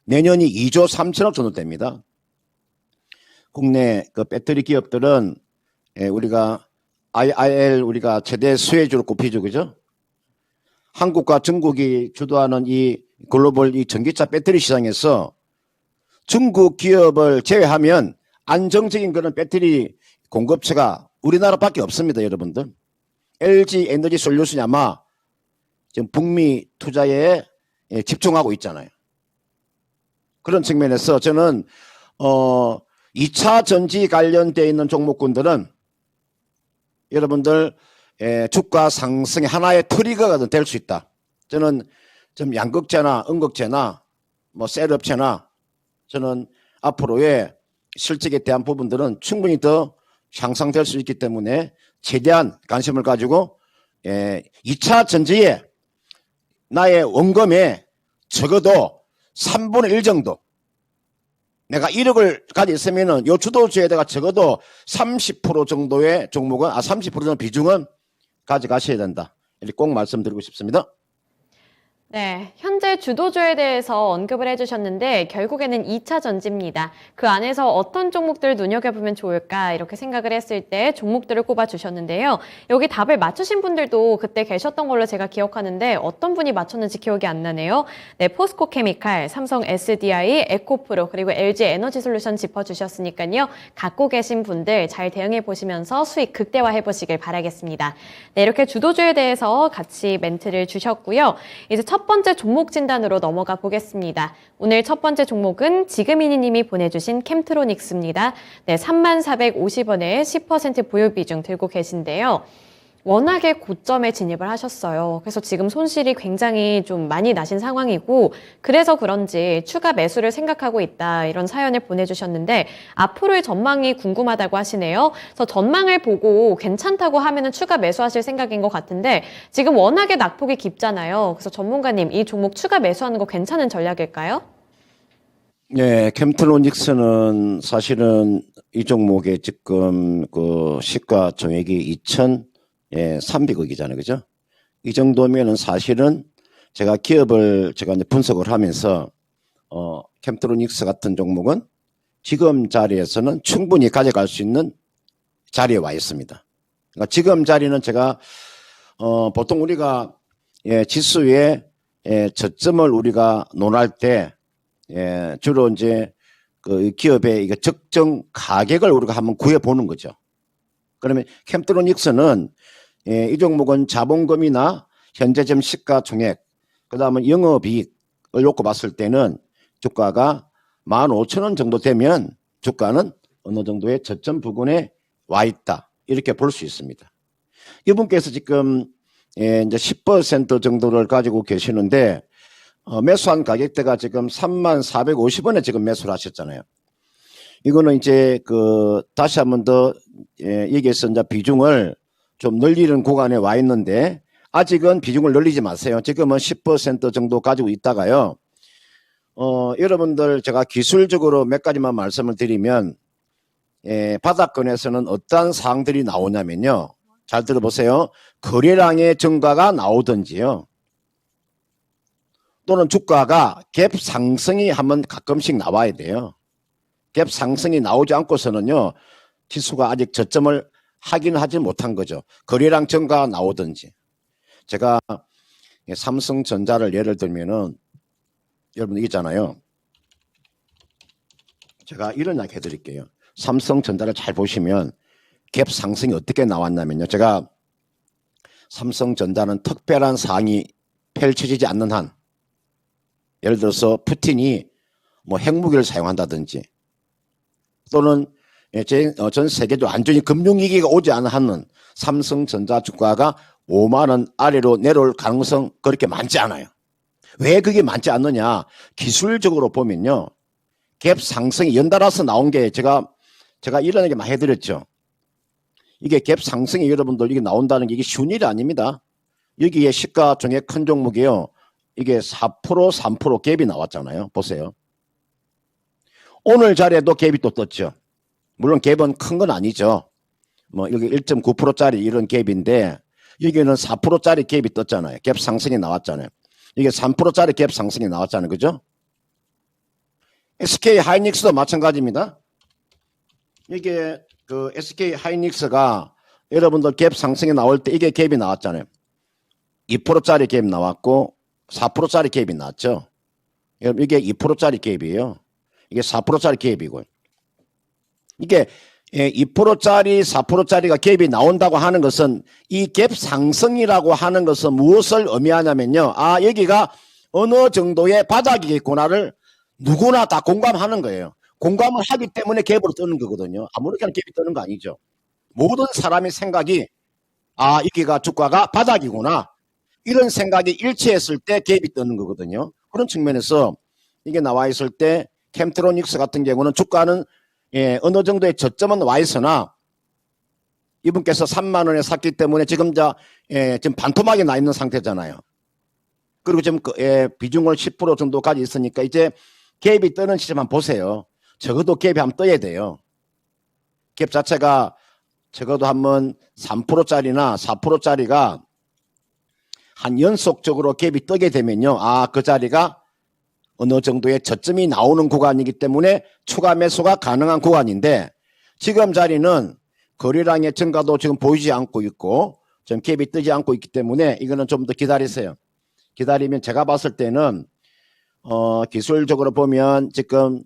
내년이 2조 3천억 정도 됩니다. 국내 그 배터리 기업들은 우리가 IRL 우리가 최대 수혜주로 꼽히죠, 그죠? 한국과 중국이 주도하는 이 글로벌 이 전기차 배터리 시장에서 중국 기업을 제외하면 안정적인 그런 배터리 공급처가 우리나라밖에 없습니다, 여러분들. LG 에너지 솔루션이 아마 지금 북미 투자에 집중하고 있잖아요. 그런 측면에서 저는 2차 전지 관련되어 있는 종목군들은 여러분들 주가 상승의 하나의 트리거가 될 수 있다. 저는 좀 양극재나 음극재나 뭐 셀업체나 저는 앞으로의 실적에 대한 부분들은 충분히 더 향상될 수 있기 때문에 최대한 관심을 가지고 2차 전지에 나의 원금에 적어도 3분의 1 정도 내가 1억을 가지고 있으면은 요 주도주에다가 적어도 30% 정도의 종목은 30% 정도 비중은 가져가셔야 된다. 이렇게 꼭 말씀드리고 싶습니다. 네, 현재 주도주에 대해서 언급을 해주셨는데 결국에는 2차 전지입니다. 그 안에서 어떤 종목들을 눈여겨보면 좋을까 이렇게 생각을 했을 때 종목들을 꼽아주셨는데요. 여기 답을 맞추신 분들도 그때 계셨던 걸로 제가 기억하는데 어떤 분이 맞췄는지 기억이 안 나네요. 네, 포스코케미칼, 삼성 SDI, 에코프로 그리고 LG 에너지 솔루션 짚어주셨으니까요. 갖고 계신 분들 잘 대응해 보시면서 수익 극대화해 보시길 바라겠습니다. 네, 이렇게 주도주에 대해서 같이 멘트를 주셨고요. 이제 첫 번째 종목 진단으로 넘어가 보겠습니다. 오늘 첫 번째 종목은 지금이니님이 보내주신 캠트로닉스입니다. 네, 3450원에 10% 보유 비중 들고 계신데요. 워낙에 고점에 진입을 하셨어요. 그래서 지금 손실이 굉장히 좀 많이 나신 상황이고 그래서 그런지 추가 매수를 생각하고 있다 이런 사연을 보내주셨는데 앞으로의 전망이 궁금하다고 하시네요. 그래서 전망을 보고 괜찮다고 하면은 추가 매수하실 생각인 것 같은데 지금 워낙에 낙폭이 깊잖아요. 그래서 전문가님 이 종목 추가 매수하는 거 괜찮은 전략일까요? 네, 캠트로닉스는 사실은 이 종목의 지금 그 시가 정액이 2,300억이잖아요. 그죠? 이 정도면은 사실은 제가 기업을 제가 이제 분석을 하면서, 캠트로닉스 같은 종목은 지금 자리에서는 충분히 가져갈 수 있는 자리에 와 있습니다. 그러니까 지금 자리는 제가, 보통 우리가, 지수의, 저점을 우리가 논할 때, 주로 이제 그 기업의 이거 적정 가격을 우리가 한번 구해보는 거죠. 그러면 캠트로닉스는 이 종목은 자본금이나 현재 점 시가총액, 그 다음에 영업이익을 놓고 봤을 때는 주가가 15,000원 정도 되면 주가는 어느 정도의 저점 부근에 와 있다. 이렇게 볼 수 있습니다. 이분께서 지금 이제 10% 정도를 가지고 계시는데 매수한 가격대가 지금 3450원에 지금 매수를 하셨잖아요. 이거는 이제 다시 한번 더 얘기해서 이제 비중을 좀 늘리는 구간에 와 있는데 아직은 비중을 늘리지 마세요. 지금은 10% 정도 가지고 있다가요. 여러분들 제가 기술적으로 몇 가지만 말씀을 드리면 바닥권에서는 어떠한 사항들이 나오냐면요. 잘 들어보세요. 거래량의 증가가 나오든지요. 또는 주가가 갭 상승이 한번 가끔씩 나와야 돼요. 갭 상승이 나오지 않고서는요. 지수가 아직 저점을 확인하지 못한 거죠. 거래량 증가가 나오든지. 제가 삼성전자를 예를 들면은 여러분 있잖아요. 제가 이런 이야기 해드릴게요. 삼성전자를 잘 보시면 갭 상승이 어떻게 나왔냐면요. 제가 삼성전자는 특별한 사항이 펼쳐지지 않는 한 예를 들어서 푸틴이 뭐 핵무기를 사용한다든지 또는 전 세계적으로 완전히 금융위기가 오지 않은 한은 삼성전자 주가가 5만 원 아래로 내려올 가능성 그렇게 많지 않아요. 왜 그게 많지 않느냐? 기술적으로 보면요. 갭 상승이 연달아서 나온 게 제가 이런 얘기 많이 해드렸죠. 이게 갭 상승이 여러분들 이게 나온다는 게 이게 쉬운 일이 아닙니다. 여기에 시가총액 큰 종목이요. 이게 4%, 3% 갭이 나왔잖아요. 보세요. 오늘 자리에도 갭이 또 떴죠. 물론 갭은 큰 건 아니죠. 뭐 여기 1.9%짜리 이런 갭인데 여기는 4%짜리 갭이 떴잖아요. 갭 상승이 나왔잖아요. 이게 3%짜리 갭 상승이 나왔잖아요. 그죠? SK 하이닉스도 마찬가지입니다. 이게 그 SK 하이닉스가 여러분들 갭 상승이 나올 때 이게 갭이 나왔잖아요. 2%짜리 갭 나왔고 4%짜리 갭이 나왔죠. 여러분 이게 2%짜리 갭이에요. 이게 4%짜리 갭이고 이게 2%짜리 4%짜리가 갭이 나온다고 하는 것은 이 갭 상승이라고 하는 것은 무엇을 의미하냐면요. 아 여기가 어느 정도의 바닥이겠구나를 누구나 다 공감하는 거예요. 공감을 하기 때문에 갭으로 뜨는 거거든요. 아무렇게나 갭이 뜨는 거 아니죠. 모든 사람의 생각이 아 여기가 주가가 바닥이구나. 이런 생각이 일치했을 때 갭이 뜨는 거거든요. 그런 측면에서 이게 나와 있을 때 캠트로닉스 같은 경우는 주가는 어느 정도의 저점은 와 있으나 이분께서 3만 원에 샀기 때문에 지금 지금 반토막이 나 있는 상태잖아요. 그리고 지금 비중을 10% 정도까지 있으니까 이제 갭이 뜨는 시점만 보세요. 적어도 갭이 한번 떠야 돼요. 갭 자체가 적어도 한번 3%짜리나 4%짜리가 한 연속적으로 갭이 뜨게 되면요. 아, 그 자리가 어느 정도의 저점이 나오는 구간이기 때문에 추가 매수가 가능한 구간인데 지금 자리는 거래량의 증가도 지금 보이지 않고 있고 지금 갭이 뜨지 않고 있기 때문에 이거는 좀 더 기다리세요. 기다리면 제가 봤을 때는 기술적으로 보면 지금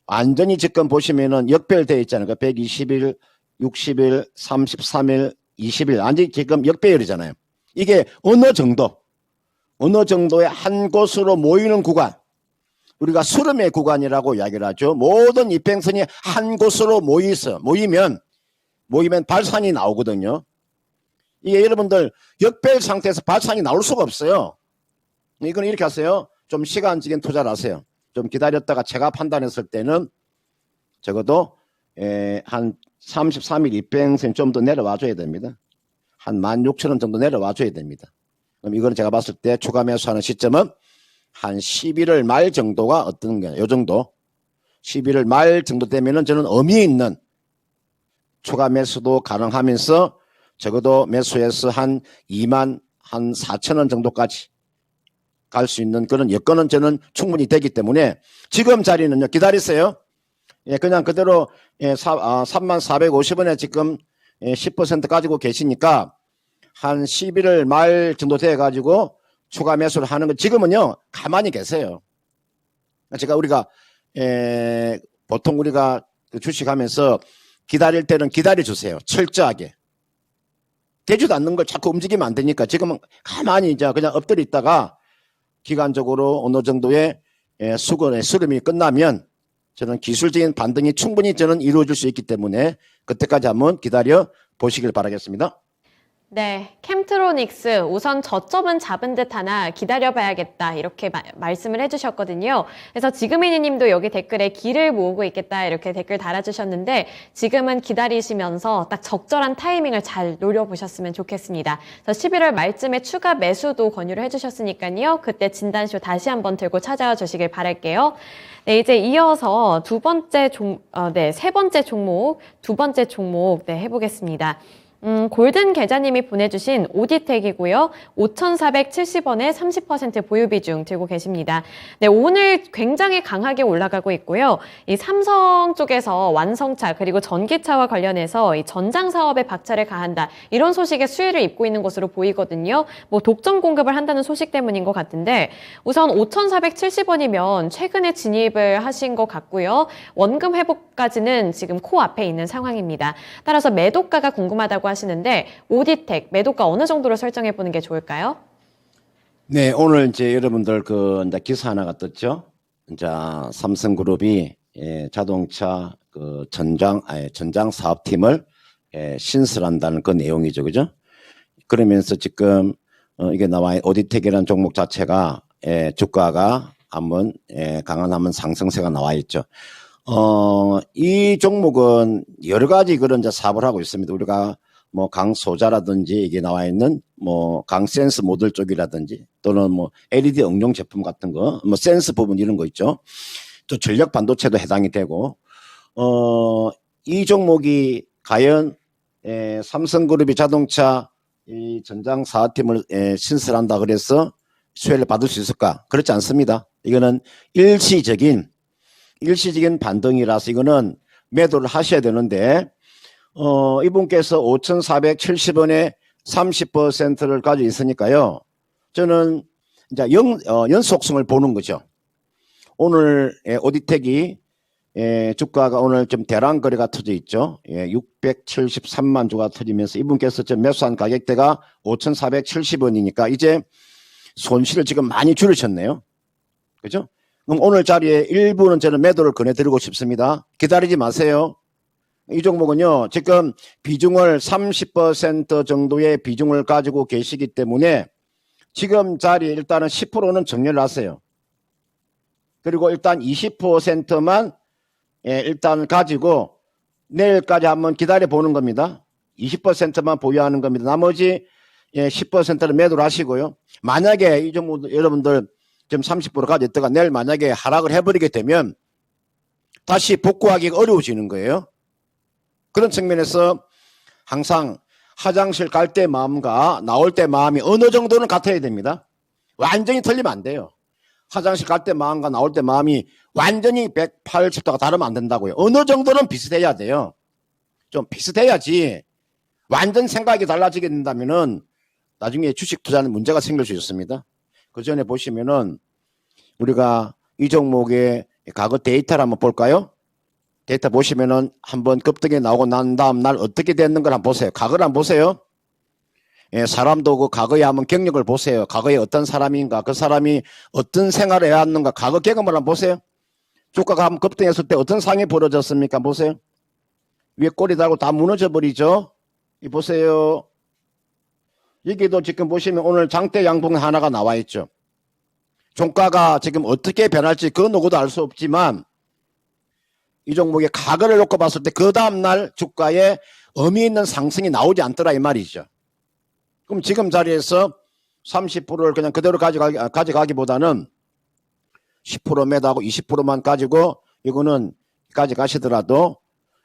완전히 지금 보시면은 역별되어 있잖아요. 120일, 60일, 33일, 20일 완전히 지금 역배열이잖아요. 이게 어느 정도의 한 곳으로 모이는 구간 우리가 수렴의 구간이라고 이야기를 하죠. 모든 이평선이 한 곳으로 모이면 발산이 나오거든요. 이게 여러분들 역별 상태에서 발산이 나올 수가 없어요. 이건 이렇게 하세요. 좀 시간적인 투자를 하세요. 좀 기다렸다가 제가 판단했을 때는 적어도 한 33일 이평선 좀 더 내려와 줘야 됩니다. 한 16,000원 정도 내려와 줘야 됩니다. 그럼 이거는 제가 봤을 때 추가 매수하는 시점은 한 11월 말 정도가 어떤 게 요 정도 11월 말 정도 되면은 저는 의미 있는 추가 매수도 가능하면서 적어도 매수해서 한 2만 한 4,000원 정도까지 갈 수 있는 그런 여건은 저는 충분히 되기 때문에 지금 자리는요 기다리세요. 그냥 그대로 3450원에 지금 10% 가지고 계시니까 한 11월 말 정도 돼 가지고 추가 매수를 하는 거 지금은요 가만히 계세요. 우리가 보통 우리가 주식하면서 기다릴 때는 기다려 주세요. 철저하게 되지도 않는 걸 자꾸 움직이면 안 되니까 지금은 가만히 이제 그냥 엎드려 있다가 기간적으로 어느 정도의 수렴이 끝나면 저는 기술적인 반등이 충분히 저는 이루어질 수 있기 때문에 그때까지 한번 기다려 보시길 바라겠습니다. 네, 캠트로닉스 우선 저점은 잡은 듯 하나 기다려봐야겠다 이렇게 말씀을 해주셨거든요. 그래서 지금이니 님도 여기 댓글에 기를 모으고 있겠다 이렇게 댓글 달아주셨는데 지금은 기다리시면서 딱 적절한 타이밍을 잘 노려보셨으면 좋겠습니다. 그래서 11월 말쯤에 추가 매수도 권유를 해주셨으니까요. 그때 진단쇼 다시 한번 들고 찾아와 주시길 바랄게요. 네, 이제 이어서 세 번째 종목 해보겠습니다. 골든 계좌님이 보내주신 오디텍이고요. 5,470원에 30% 보유 비중 들고 계십니다. 네, 오늘 굉장히 강하게 올라가고 있고요. 이 삼성 쪽에서 완성차 그리고 전기차와 관련해서 이 전장 사업에 박차를 가한다. 이런 소식에 수혜를 입고 있는 것으로 보이거든요. 뭐 독점 공급을 한다는 소식 때문인 것 같은데 우선 5,470원이면 최근에 진입을 하신 것 같고요. 원금 회복까지는 지금 코앞에 있는 상황입니다. 따라서 매도가가 궁금하다고 하시는데 오디텍 매도가 어느 정도로 설정해 보는 게 좋을까요? 네, 오늘 이제 여러분들 이제 기사 하나가 떴죠. 이제 삼성그룹이 자동차 그 전장 사업팀을 신설한다는 그 내용이죠. 그죠? 그러면서 지금 이게 나와 오디텍이라는 종목 자체가 주가가 한번 강한 한번 상승세가 나와 있죠. 이 종목은 여러 가지 그런 이제 사업을 하고 있습니다. 우리가 뭐 강소자라든지 이게 나와 있는 뭐 강센스 모듈 쪽이라든지 또는 뭐 LED 응용 제품 같은 거, 뭐 센스 부분 이런 거 있죠. 또 전력 반도체도 해당이 되고, 이 종목이 과연 삼성그룹이 자동차 이 전장 사업팀을 신설한다 그래서 수혜를 받을 수 있을까? 그렇지 않습니다. 이거는 일시적인 반등이라서 이거는 매도를 하셔야 되는데, 이분께서 5,470원에 30%를 가지고 있으니까요. 저는 이제 연속성을 보는 거죠. 오늘 오디텍이 주가가 오늘 좀 대량 거래가 터져 있죠. 673만 주가 터지면서 이분께서 좀 매수한 가격대가 5,470원이니까 이제 손실을 지금 많이 줄이셨네요. 그죠? 그럼 오늘 자리에 일부는 저는 매도를 권해드리고 싶습니다. 기다리지 마세요. 이 종목은요, 지금 비중을 30% 정도의 비중을 가지고 계시기 때문에 지금 자리에 일단은 10%는 정리를 하세요. 그리고 일단 20%만 일단 가지고 내일까지 한번 기다려 보는 겁니다. 20%만 보유하는 겁니다. 나머지 10%를 매도를 하시고요. 만약에 이 종목 여러분들 지금 30% 가지고 있다가 내일 만약에 하락을 해버리게 되면 다시 복구하기가 어려워지는 거예요. 그런 측면에서 항상 화장실 갈 때 마음과 나올 때 마음이 어느 정도는 같아야 됩니다. 완전히 틀리면 안 돼요. 화장실 갈 때 마음과 나올 때 마음이 완전히 180도가 다르면 안 된다고요. 어느 정도는 비슷해야 돼요. 좀 비슷해야지 완전 생각이 달라지게 된다면은 나중에 주식 투자는 문제가 생길 수 있습니다. 그 전에 보시면은 우리가 이 종목의 과거 데이터를 한번 볼까요? 데이터 보시면은 한번 급등이 나오고 난 다음 날 어떻게 됐는 걸 한번 보세요. 과거를 한번 보세요. 사람도 그 과거에 한번 경력을 보세요. 과거에 어떤 사람인가, 그 사람이 어떤 생활을 해왔는가, 과거 경험을 한번 보세요. 주가가 한번 급등했을 때 어떤 상황이 벌어졌습니까? 보세요. 위에 꼬리 달고 다 무너져 버리죠. 이 보세요. 여기도 지금 보시면 오늘 장대 양봉 하나가 나와 있죠. 종가가 지금 어떻게 변할지 그 누구도 알 수 없지만 이 종목의 과거를 놓고 봤을 때 그 다음날 주가에 의미 있는 상승이 나오지 않더라 이 말이죠. 그럼 지금 자리에서 30%를 그냥 그대로 가져가기보다는 10% 매도하고 20%만 가지고 이거는 가져가시더라도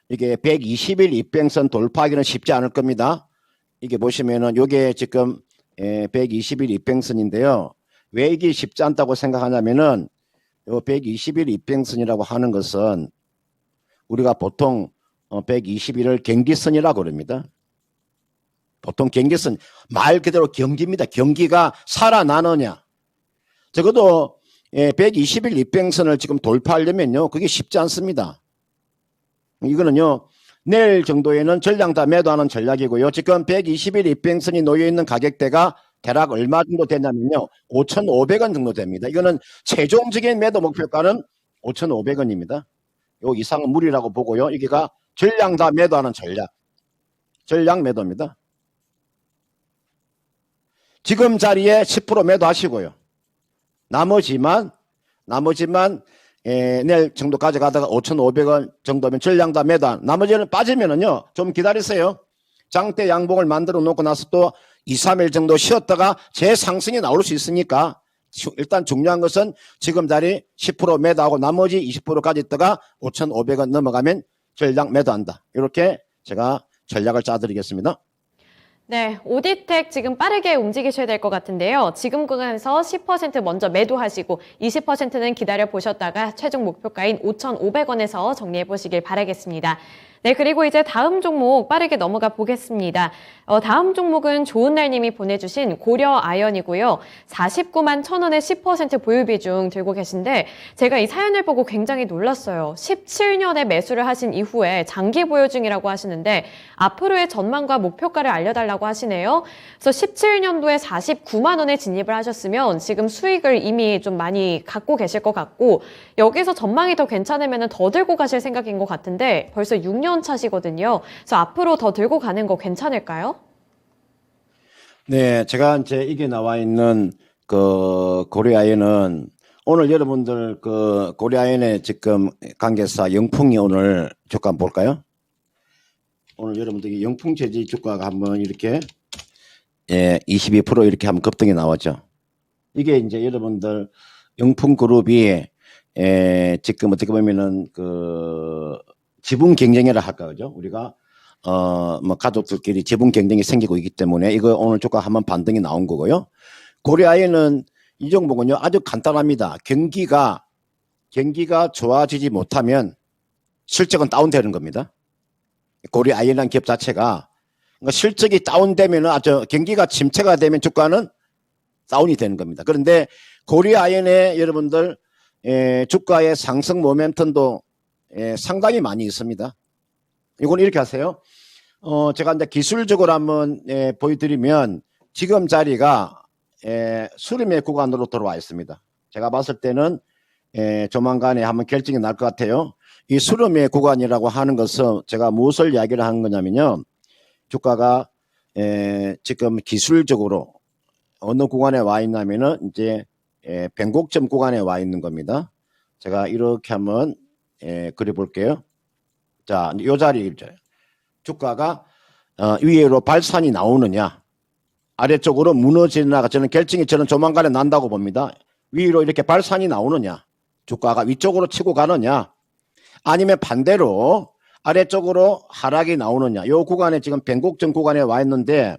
이게 120일 입병선 돌파하기는 쉽지 않을 겁니다. 이게 보시면은 요게 지금 120일 입병선인데요. 왜 이게 쉽지 않다고 생각하냐면은 요 120일 입병선이라고 하는 것은 우리가 보통 120일을 경기선이라고 그럽니다. 보통 경기선 말 그대로 경기입니다. 경기가 살아나느냐. 적어도 120일 입병선을 지금 돌파하려면요. 그게 쉽지 않습니다. 이거는요. 내일 정도에는 전량 다 매도하는 전략이고요. 지금 120일 입병선이 놓여있는 가격대가 대략 얼마 정도 되냐면요. 5,500원 정도 됩니다. 이거는 최종적인 매도 목표가는 5,500원입니다. 요 이상은 무리라고 보고요. 여기가 전량 다 매도하는 전략. 전량 매도입니다. 지금 자리에 10% 매도하시고요. 나머지만 내일 정도 가져가다가 5,500원 정도면 전량 다 매도. 나머지는 빠지면은요. 좀 기다리세요. 장대 양봉을 만들어 놓고 나서 또 2, 3일 정도 쉬었다가 재상승이 나올 수 있으니까 일단 중요한 것은 지금 자리 10% 매도하고 나머지 20%까지 있다가 5,500원 넘어가면 전량 매도한다. 이렇게 제가 전략을 짜드리겠습니다. 네, 오디텍 지금 빠르게 움직이셔야 될 것 같은데요. 지금 구간에서 10% 먼저 매도하시고 20%는 기다려 보셨다가 최종 목표가인 5,500원에서 정리해 보시길 바라겠습니다. 네, 그리고 이제 다음 종목 빠르게 넘어가 보겠습니다. 다음 종목은 좋은날님이 보내주신 고려아연이고요. 49만 1,000원에 10% 보유 비중 들고 계신데 제가 이 사연을 보고 굉장히 놀랐어요. 17년에 매수를 하신 이후에 장기 보유 중이라고 하시는데 앞으로의 전망과 목표가를 알려달라고 하시네요. 그래서 17년도에 49만 원에 진입을 하셨으면 지금 수익을 이미 좀 많이 갖고 계실 것 같고 여기서 전망이 더 괜찮으면 더 들고 가실 생각인 것 같은데 벌써 6년 차시거든요. 그래서 앞으로 더 들고 가는 거 괜찮을까요? 네, 제가 이제 이게 나와 있는 그 고려아연은 오늘 여러분들 그 고려아연의 지금 관계사 영풍이 오늘 주가 한번 볼까요? 오늘 여러분들이 영풍 재질 주가가 한번 이렇게 22% 이렇게 한번 급등이 나왔죠. 이게 이제 여러분들 영풍 그룹이 지금 어떻게 보면은 그 지분 경쟁이라 할까 그죠? 우리가 뭐 가족들끼리 지분 경쟁이 생기고 있기 때문에 이거 오늘 주가 한번 반등이 나온 거고요. 고려아연은 이 종목은요 아주 간단합니다. 경기가 좋아지지 못하면 실적은 다운되는 겁니다. 고려아연이라는 기업 자체가 그러니까 실적이 다운되면 아주 경기가 침체가 되면 주가는 다운이 되는 겁니다. 그런데 고려아연의 여러분들 주가의 상승 모멘텀도 상당히 많이 있습니다. 이건 이렇게 하세요. 제가 이제 기술적으로 한번 보여드리면 지금 자리가 수렴의 구간으로 들어와 있습니다. 제가 봤을 때는 조만간에 한번 결정이 날 것 같아요. 이 수렴의 구간이라고 하는 것은 제가 무엇을 이야기를 한 거냐면요. 주가가 지금 기술적으로 어느 구간에 와 있냐면은 이제 변곡점 구간에 와 있는 겁니다. 제가 이렇게 한번 그려볼게요. 자, 이 자리 주가가 위로 발산이 나오느냐, 아래쪽으로 무너지느냐가 저는 결정이 저는 조만간에 난다고 봅니다. 위로 이렇게 발산이 나오느냐, 주가가 위쪽으로 치고 가느냐, 아니면 반대로 아래쪽으로 하락이 나오느냐. 이 구간에 지금 변곡점 구간에 와 있는데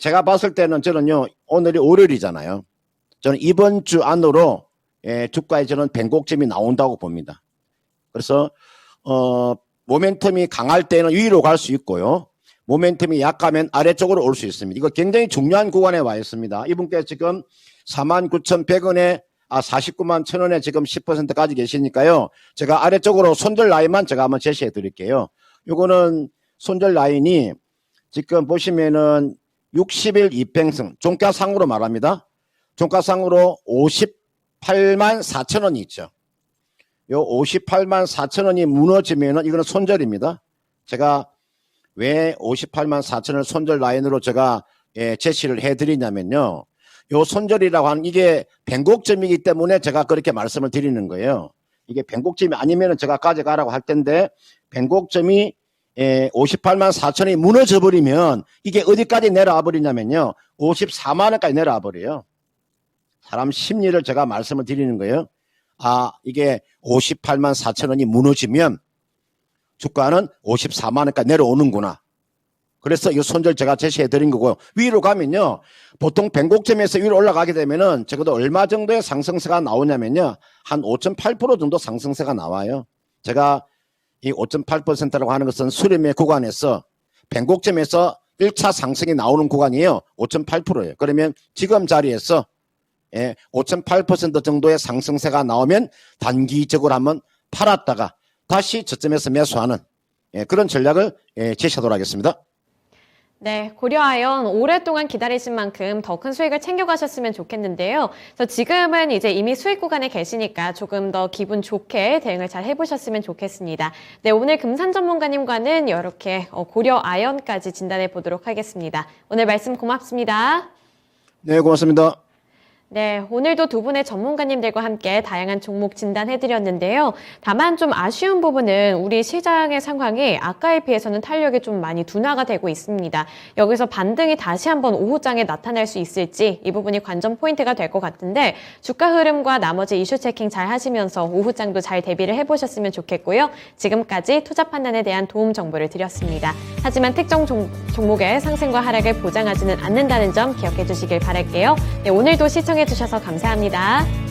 제가 봤을 때는 저는요 오늘이 월요일이잖아요. 저는 이번 주 안으로 주가에 저는 변곡점이 나온다고 봅니다. 그래서 모멘텀이 강할 때는 위로 갈 수 있고요. 모멘텀이 약하면 아래쪽으로 올 수 있습니다. 이거 굉장히 중요한 구간에 와 있습니다. 이분께 지금 49,100원에 49만 1,000원에 지금 10%까지 계시니까요. 제가 아래쪽으로 손절 라인만 제가 한번 제시해 드릴게요. 요거는 손절 라인이 지금 보시면은 60일 이평선 종가상으로 말합니다. 종가상으로 58만 4천원이 있죠. 요 58만 4천원이 무너지면은 이거는 손절입니다. 제가 왜 58만 4천원을 손절 라인으로 제가 제시를 해드리냐면요. 요 손절이라고 하는 이게 변곡점이기 때문에 제가 그렇게 말씀을 드리는 거예요. 이게 변곡점이 아니면은 제가 가져가라고 할 텐데 변곡점이 58만 4천원이 무너져 버리면 이게 어디까지 내려와 버리냐면요. 54만 원까지 내려와 버려요. 사람 심리를 제가 말씀을 드리는 거예요. 이게 58만 4천원이 무너지면 주가는 54만 원까지 내려오는구나. 그래서 이 손절 제가 제시해 드린 거고요. 위로 가면요. 보통 변곡점에서 위로 올라가게 되면은 적어도 얼마 정도의 상승세가 나오냐면요. 한 5.8% 정도 상승세가 나와요. 제가 이 5.8%라고 하는 것은 수렴의 구간에서 변곡점에서 1차 상승이 나오는 구간이에요. 5.8%예요. 그러면 지금 자리에서 5.8% 정도의 상승세가 나오면 단기적으로 한번 팔았다가 다시 저점에서 매수하는 그런 전략을 제시하도록 하겠습니다. 네, 고려아연 오랫동안 기다리신 만큼 더 큰 수익을 챙겨가셨으면 좋겠는데요. 그래서 지금은 이제 이미 수익 구간에 계시니까 조금 더 기분 좋게 대응을 잘 해보셨으면 좋겠습니다. 네, 오늘 금산 전문가님과는 이렇게 고려아연까지 진단해 보도록 하겠습니다. 오늘 말씀 고맙습니다. 네, 고맙습니다. 네, 오늘도 두 분의 전문가님들과 함께 다양한 종목 진단해드렸는데요. 다만 좀 아쉬운 부분은 우리 시장의 상황이 아까에 비해서는 탄력이 좀 많이 둔화가 되고 있습니다. 여기서 반등이 다시 한번 오후장에 나타날 수 있을지 이 부분이 관전 포인트가 될 것 같은데 주가 흐름과 나머지 이슈 체킹 잘 하시면서 오후장도 잘 대비를 해보셨으면 좋겠고요. 지금까지 투자 판단에 대한 도움 정보를 드렸습니다. 하지만 특정 종목의 상승과 하락을 보장하지는 않는다는 점 기억해 주시길 바랄게요. 네, 오늘도 시청해 주셔서 감사합니다.